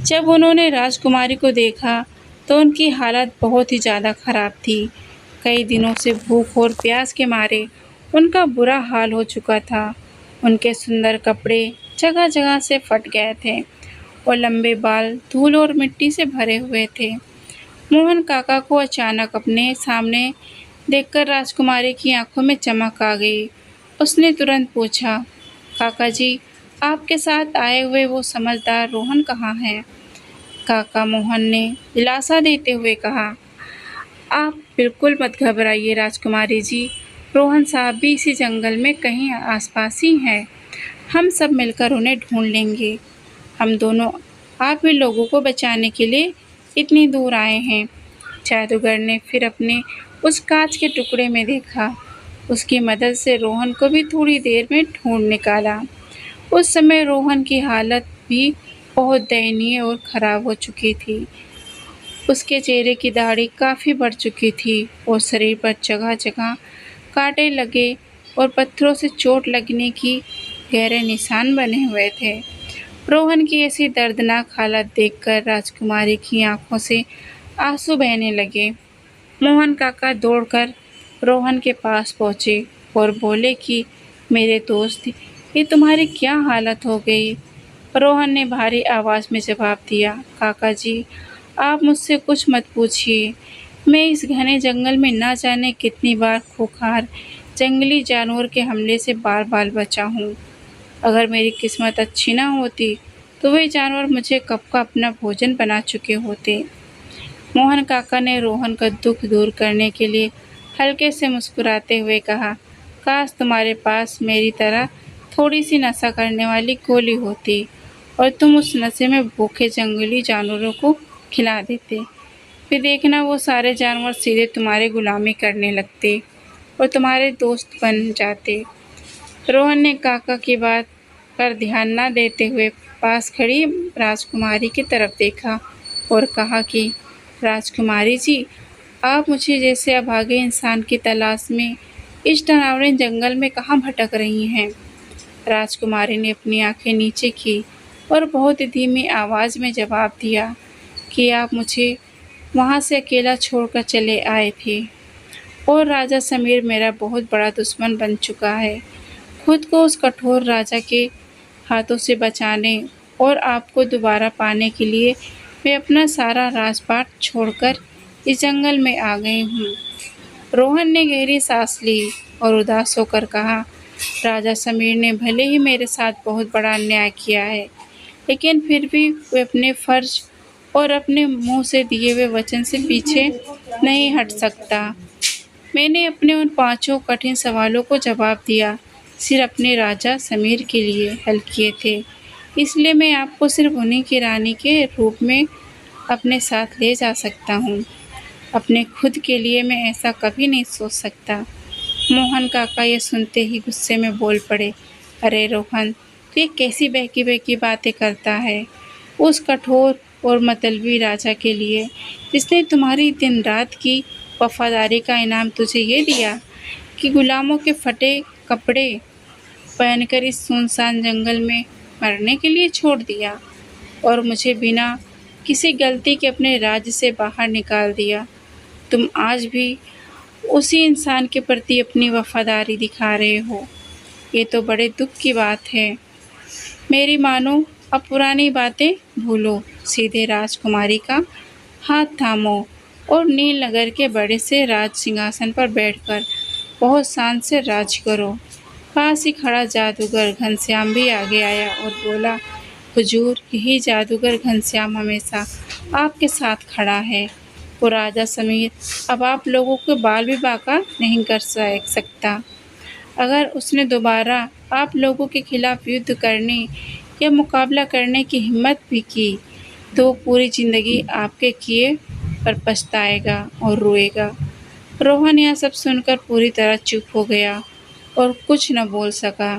जब उन्होंने राजकुमारी को देखा तो उनकी हालत बहुत ही ज़्यादा ख़राब थी। कई दिनों से भूख और प्यास के मारे उनका बुरा हाल हो चुका था। उनके सुंदर कपड़े जगह जगह से फट गए थे और लंबे बाल धूल और मिट्टी से भरे हुए थे। मोहन काका को अचानक अपने सामने देखकर राजकुमारी की आंखों में चमक आ गई। उसने तुरंत पूछा, काका जी, आपके साथ आए हुए वो समझदार रोहन कहाँ है? काका मोहन ने दिलासा देते हुए कहा, आप बिल्कुल मत घबराइए राजकुमारी जी, रोहन साहब भी इसी जंगल में कहीं आसपास ही हैं। हम सब मिलकर उन्हें ढूंढ लेंगे। हम दोनों आप भी लोगों को बचाने के लिए इतनी दूर आए हैं। जादूगर ने फिर अपने उस कांच के टुकड़े में देखा। उसकी मदद से रोहन को भी थोड़ी देर में ढूंढ निकाला। उस समय रोहन की हालत भी बहुत दयनीय और ख़राब हो चुकी थी। उसके चेहरे की दाढ़ी काफ़ी बढ़ चुकी थी और शरीर पर जगह जगह कांटे लगे और पत्थरों से चोट लगने की गहरे निशान बने हुए थे। रोहन की ऐसी दर्दनाक हालत देखकर राजकुमारी की आंखों से आंसू बहने लगे। मोहन काका दौड़कर रोहन के पास पहुँचे और बोले कि मेरे दोस्त, ये तुम्हारी क्या हालत हो गई? रोहन ने भारी आवाज़ में जवाब दिया, काका जी, आप मुझसे कुछ मत पूछिए। मैं इस घने जंगल में ना जाने कितनी बार खूंखार जंगली जानवर के हमले से बार बार बचा हूँ। अगर मेरी किस्मत अच्छी ना होती तो वे जानवर मुझे कब का अपना भोजन बना चुके होते। मोहन काका ने रोहन का दुख दूर करने के लिए हल्के से मुस्कुराते हुए कहा, काश तुम्हारे पास मेरी तरह थोड़ी सी नशा करने वाली गोली होती और तुम उस नशे में भूखे जंगली जानवरों को खिला देते। फिर देखना वो सारे जानवर सीधे तुम्हारी गुलामी करने लगते और तुम्हारे दोस्त बन जाते। रोहन ने काका की बात पर ध्यान न देते हुए पास खड़ी राजकुमारी की तरफ देखा और कहा कि राजकुमारी जी, आप मुझे जैसे अभागे इंसान की तलाश में इस डरावने जंगल में कहाँ भटक रही हैं? राजकुमारी ने अपनी आंखें नीचे की और बहुत धीमी आवाज़ में जवाब दिया कि आप मुझे वहाँ से अकेला छोड़कर चले आए थे और राजा समीर मेरा बहुत बड़ा दुश्मन बन चुका है। खुद को उस कठोर राजा के हाथों से बचाने और आपको दोबारा पाने के लिए मैं अपना सारा राजपाट छोड़कर इस जंगल में आ गई हूँ। रोहन ने गहरी सांस ली और उदास होकर कहा, राजा समीर ने भले ही मेरे साथ बहुत बड़ा अन्याय किया है, लेकिन फिर भी वे अपने फर्ज और अपने मुंह से दिए हुए वचन से पीछे नहीं हट सकता। मैंने अपने उन 5 कठिन सवालों को जवाब दिया सिर्फ अपने राजा समीर के लिए हल किए थे, इसलिए मैं आपको सिर्फ उन्हीं की रानी के रूप में अपने साथ ले जा सकता हूँ। अपने खुद के लिए मैं ऐसा कभी नहीं सोच सकता। मोहन काका ये सुनते ही गुस्से में बोल पड़े, अरे रोहन, तो ये कैसी बहकी बहकी बातें करता है? उस कठोर और मतलबी राजा के लिए जिसने तुम्हारी दिन रात की वफादारी का इनाम तुझे ये दिया कि गुलामों के फटे कपड़े पहनकर इस सुनसान जंगल में मरने के लिए छोड़ दिया और मुझे बिना किसी गलती के अपने राज्य से बाहर निकाल दिया। तुम आज भी उसी इंसान के प्रति अपनी वफादारी दिखा रहे हो। ये तो बड़े दुख की बात है। मेरी मानो, अब पुरानी बातें भूलो, सीधे राजकुमारी का हाथ थामो और नीलनगर के बड़े से राज सिंहासन पर बैठकर बहुत शान से राज करो। पास ही खड़ा जादूगर घनश्याम भी आगे आया और बोला, हुजूर, यही जादूगर घनश्याम हमेशा आपके साथ खड़ा है। वो राजा समीर अब आप लोगों के बाल भी बांका नहीं कर सकता। अगर उसने दोबारा आप लोगों के खिलाफ युद्ध करने या मुकाबला करने की हिम्मत भी की तो पूरी जिंदगी आपके किए पर पछताएगा और रोएगा। रोहन यह सब सुनकर पूरी तरह चुप हो गया और कुछ न बोल सका।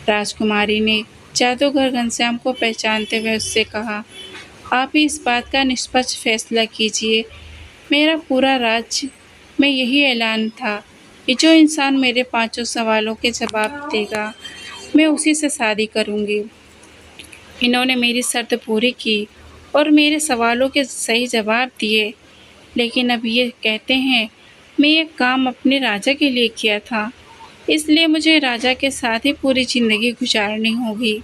राजकुमारी ने जादूगर घनश्याम को पहचानते हुए उससे कहा, आप ही इस बात का निष्पक्ष फैसला कीजिए। मेरा पूरा राज्य में यही ऐलान था कि जो इंसान मेरे 5 सवालों के जवाब देगा मैं उसी से शादी करूंगी। इन्होंने मेरी शर्त पूरी की और मेरे सवालों के सही जवाब दिए, लेकिन अब ये कहते हैं मैं ये काम अपने राजा के लिए किया था, इसलिए मुझे राजा के साथ ही पूरी जिंदगी गुजारनी होगी।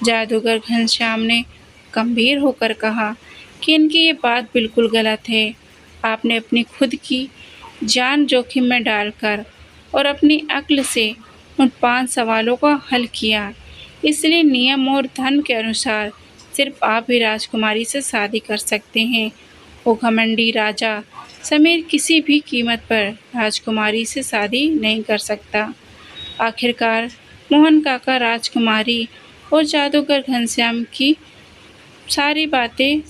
जादूगर घनश्याम ने गंभीर होकर कहा कि इनकी ये बात बिल्कुल गलत है। आपने अपनी खुद की जान जोखिम में डालकर और अपनी अक्ल से उन 5 सवालों का हल किया, इसलिए नियम और धर्म के अनुसार सिर्फ आप ही राजकुमारी से शादी कर सकते हैं। वो घमंडी राजा समीर किसी भी कीमत पर राजकुमारी से शादी नहीं कर सकता। आखिरकार मोहन काका राजकुमारी और जादूगर घनश्याम की सारी बातें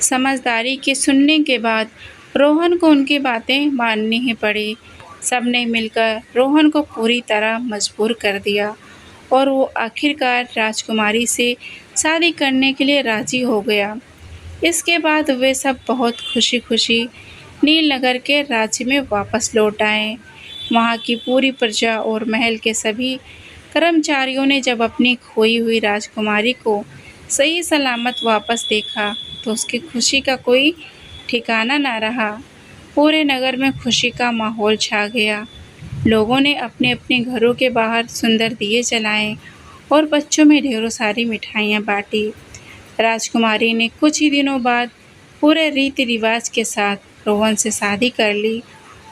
समझदारी के सुनने के बाद रोहन को उनकी बातें माननी ही पड़ी। सबने मिलकर रोहन को पूरी तरह मजबूर कर दिया और वो आखिरकार राजकुमारी से शादी करने के लिए राजी हो गया। इसके बाद वे सब बहुत खुशी खुशी नीलनगर के राज्य में वापस लौट आए। वहाँ की पूरी प्रजा और महल के सभी कर्मचारियों ने जब अपनी खोई हुई राजकुमारी को सही सलामत वापस देखा तो उसकी खुशी का कोई ठिकाना न रहा। पूरे नगर में खुशी का माहौल छा गया। लोगों ने अपने अपने घरों के बाहर सुंदर दिए जलाए और बच्चों में ढेरों सारी मिठाइयाँ बांटी। राजकुमारी ने कुछ ही दिनों बाद पूरे रीति रिवाज के साथ रोहन से शादी कर ली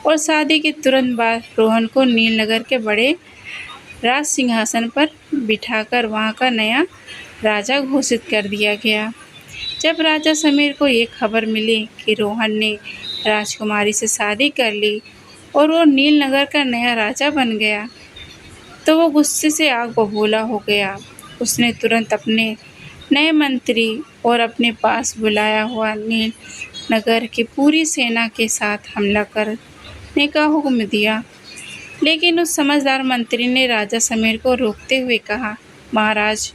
और शादी के तुरंत बाद रोहन को नीलनगर के बड़े राज सिंहासन पर बिठाकर वहाँ का नया राजा घोषित कर दिया गया। जब राजा समीर को ये खबर मिली कि रोहन ने राजकुमारी से शादी कर ली और वो नीलनगर का नया राजा बन गया तो वो गुस्से से आग बबूला हो गया। उसने तुरंत अपने नए मंत्री और अपने पास बुलाया हुआ नीलनगर की पूरी सेना के साथ हमला करने का हुक्म दिया। लेकिन उस समझदार मंत्री ने राजा समीर को रोकते हुए कहा, महाराज,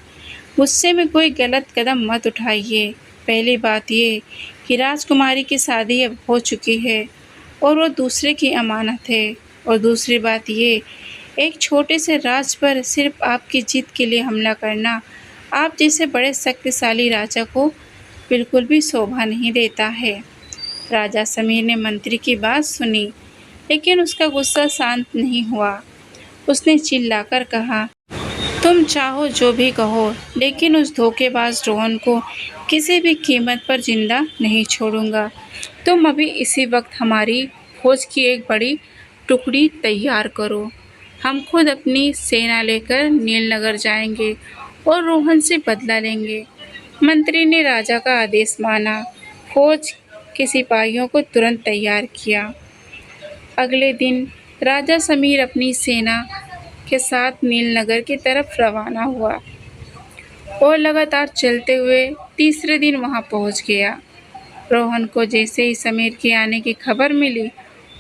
गुस्से में कोई गलत कदम मत उठाइए। पहली बात ये कि राजकुमारी की शादी अब हो चुकी है और वो दूसरे की अमानत है, और दूसरी बात ये, एक छोटे से राज पर सिर्फ आपकी जीत के लिए हमला करना आप जैसे बड़े शक्तिशाली राजा को बिल्कुल भी शोभा नहीं देता है। राजा समीर ने मंत्री की बात सुनी, लेकिन उसका गुस्सा शांत नहीं हुआ। उसने चिल्लाकर कहा, तुम चाहो जो भी कहो, लेकिन उस धोखेबाज रोहन को किसी भी कीमत पर जिंदा नहीं छोड़ूंगा। तुम अभी इसी वक्त हमारी फौज की एक बड़ी टुकड़ी तैयार करो। हम खुद अपनी सेना लेकर नीलनगर जाएंगे और रोहन से बदला लेंगे। मंत्री ने राजा का आदेश माना। फौज के सिपाहियों को तुरंत तैयार किया। अगले दिन राजा समीर अपनी सेना के साथ नीलनगर की तरफ रवाना हुआ और लगातार चलते हुए तीसरे दिन वहां पहुंच गया। रोहन को जैसे ही समीर के आने की खबर मिली,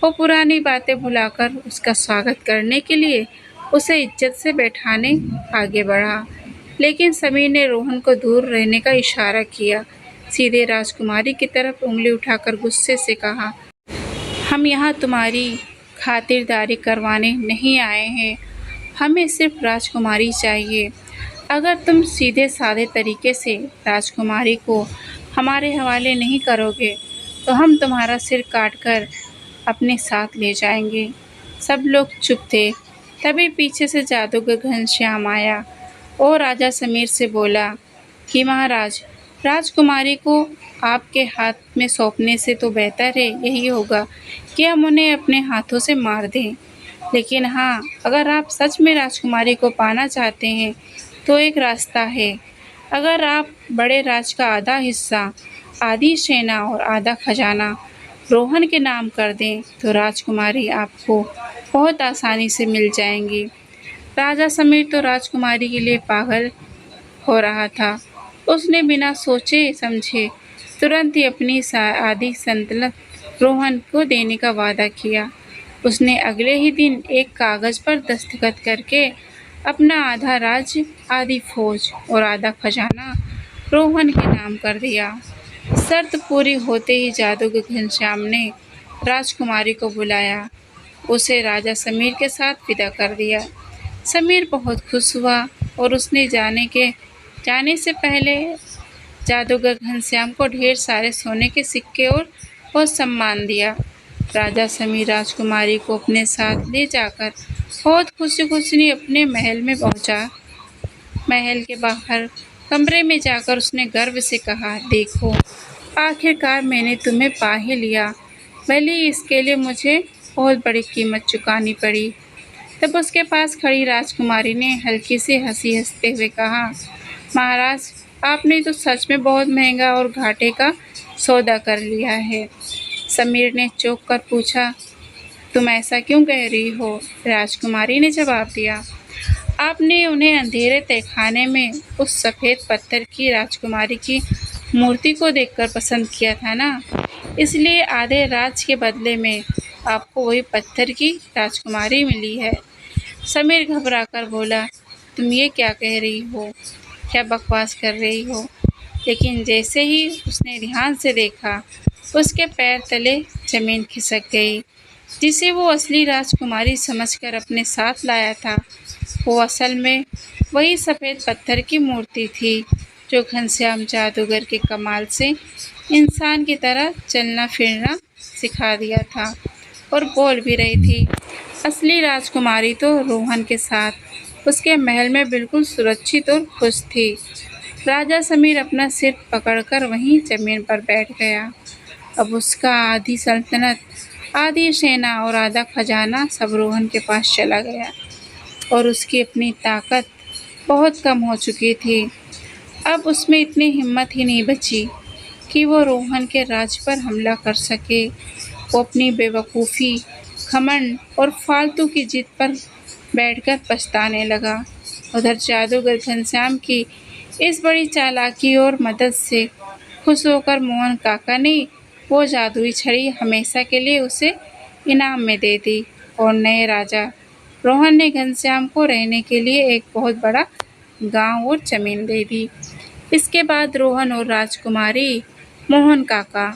वो पुरानी बातें भुलाकर उसका स्वागत करने के लिए उसे इज्जत से बैठाने आगे बढ़ा। लेकिन समीर ने रोहन को दूर रहने का इशारा किया। सीधे राजकुमारी की तरफ उंगली उठाकर गुस्से से कहा, हम यहाँ तुम्हारी खातिरदारी करवाने नहीं आए हैं। हमें सिर्फ राजकुमारी चाहिए। अगर तुम सीधे साधे तरीके से राजकुमारी को हमारे हवाले नहीं करोगे तो हम तुम्हारा सिर काटकर अपने साथ ले जाएंगे। सब लोग चुप थे। तभी पीछे से जादूगर घनश्याम आया और राजा समीर से बोला कि महाराज, राजकुमारी को आपके हाथ में सौंपने से तो बेहतर है यही होगा कि हम उन्हें अपने हाथों से मार दें। लेकिन हाँ, अगर आप सच में राजकुमारी को पाना चाहते हैं तो एक रास्ता है। अगर आप बड़े राज का आधा हिस्सा, आधी सेना और आधा खजाना रोहन के नाम कर दें तो राजकुमारी आपको बहुत आसानी से मिल जाएंगी। राजा समीर तो राजकुमारी के लिए पागल हो रहा था। उसने बिना सोचे समझे तुरंत ही अपनी आधी सल्तनत रोहन को देने का वादा किया। उसने अगले ही दिन एक कागज़ पर दस्तखत करके अपना आधा राज्य, आधी फौज और आधा खजाना रोहन के नाम कर दिया। शर्त पूरी होते ही जादूगर घनश्याम ने राजकुमारी को बुलाया, उसे राजा समीर के साथ विदा कर दिया। समीर बहुत खुश हुआ और उसने जाने से पहले जादूगर घनश्याम को ढेर सारे सोने के सिक्के और बहुत सम्मान दिया। राजा समीर राजकुमारी को अपने साथ ले जाकर बहुत खुशी अपने महल में पहुंचा। महल के बाहर कमरे में जाकर उसने गर्व से कहा, देखो, आखिरकार मैंने तुम्हें पा ही लिया। भले ही इसके लिए मुझे बहुत बड़ी कीमत चुकानी पड़ी। तब उसके पास खड़ी राजकुमारी ने हल्की सी हंसी हंसते हुए कहा, महाराज, आपने तो सच में बहुत महंगा और घाटे का सौदा कर लिया है। समीर ने चौंक कर पूछा, तुम ऐसा क्यों कह रही हो? राजकुमारी ने जवाब दिया, आपने उन्हें अंधेरे तहखाने में उस सफ़ेद पत्थर की राजकुमारी की मूर्ति को देखकर पसंद किया था ना, इसलिए आधे राज के बदले में आपको वही पत्थर की राजकुमारी मिली है। समीर घबराकर बोला, तुम ये क्या कह रही हो? क्या बकवास कर रही हो? लेकिन जैसे ही उसने ध्यान से देखा, उसके पैर तले जमीन खिसक गई। जिसे वो असली राजकुमारी समझकर अपने साथ लाया था, वो असल में वही सफ़ेद पत्थर की मूर्ति थी जो घनश्याम जादूगर के कमाल से इंसान की तरह चलना फिरना सिखा दिया था और बोल भी रही थी। असली राजकुमारी तो रोहन के साथ उसके महल में बिल्कुल सुरक्षित और खुश थी। राजा समीर अपना सिर पकड़कर वहीं जमीन पर बैठ गया। अब उसका आधी सल्तनत, आधी सेना और आधा खजाना सब रोहन के पास चला गया और उसकी अपनी ताकत बहुत कम हो चुकी थी। अब उसमें इतनी हिम्मत ही नहीं बची कि वो रोहन के राज पर हमला कर सके। वो अपनी बेवकूफ़ी, घमंड और फालतू की जिद पर बैठकर पछताने लगा। उधर जादूगर घनश्याम की इस बड़ी चालाकी और मदद से खुश होकर मोहन काका ने वो जादुई छड़ी हमेशा के लिए उसे इनाम में दे दी और नए राजा रोहन ने घनश्याम को रहने के लिए एक बहुत बड़ा गांव और ज़मीन दे दी। इसके बाद रोहन और राजकुमारी, मोहन काका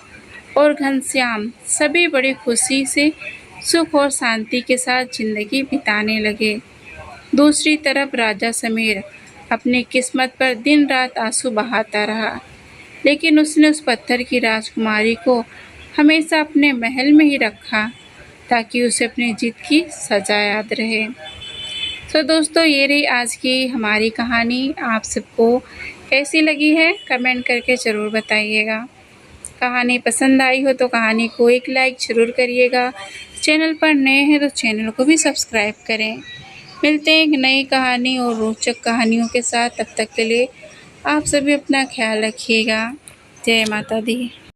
और घनश्याम सभी बड़ी खुशी से सुख और शांति के साथ ज़िंदगी बिताने लगे। दूसरी तरफ राजा समीर अपनी किस्मत पर दिन रात आंसू बहाता रहा, लेकिन उसने उस पत्थर की राजकुमारी को हमेशा अपने महल में ही रखा ताकि उसे अपनी जीत की सज़ा याद रहे। तो दोस्तों, ये रही आज की हमारी कहानी। आप सबको कैसी लगी है कमेंट करके ज़रूर बताइएगा। कहानी पसंद आई हो तो कहानी को एक लाइक ज़रूर करिएगा। चैनल पर नए हैं तो चैनल को भी सब्सक्राइब करें। मिलते हैं एक नई कहानी और रोचक कहानियों के साथ। तब तक के लिए आप सभी अपना ख्याल रखिएगा। जय माता दी।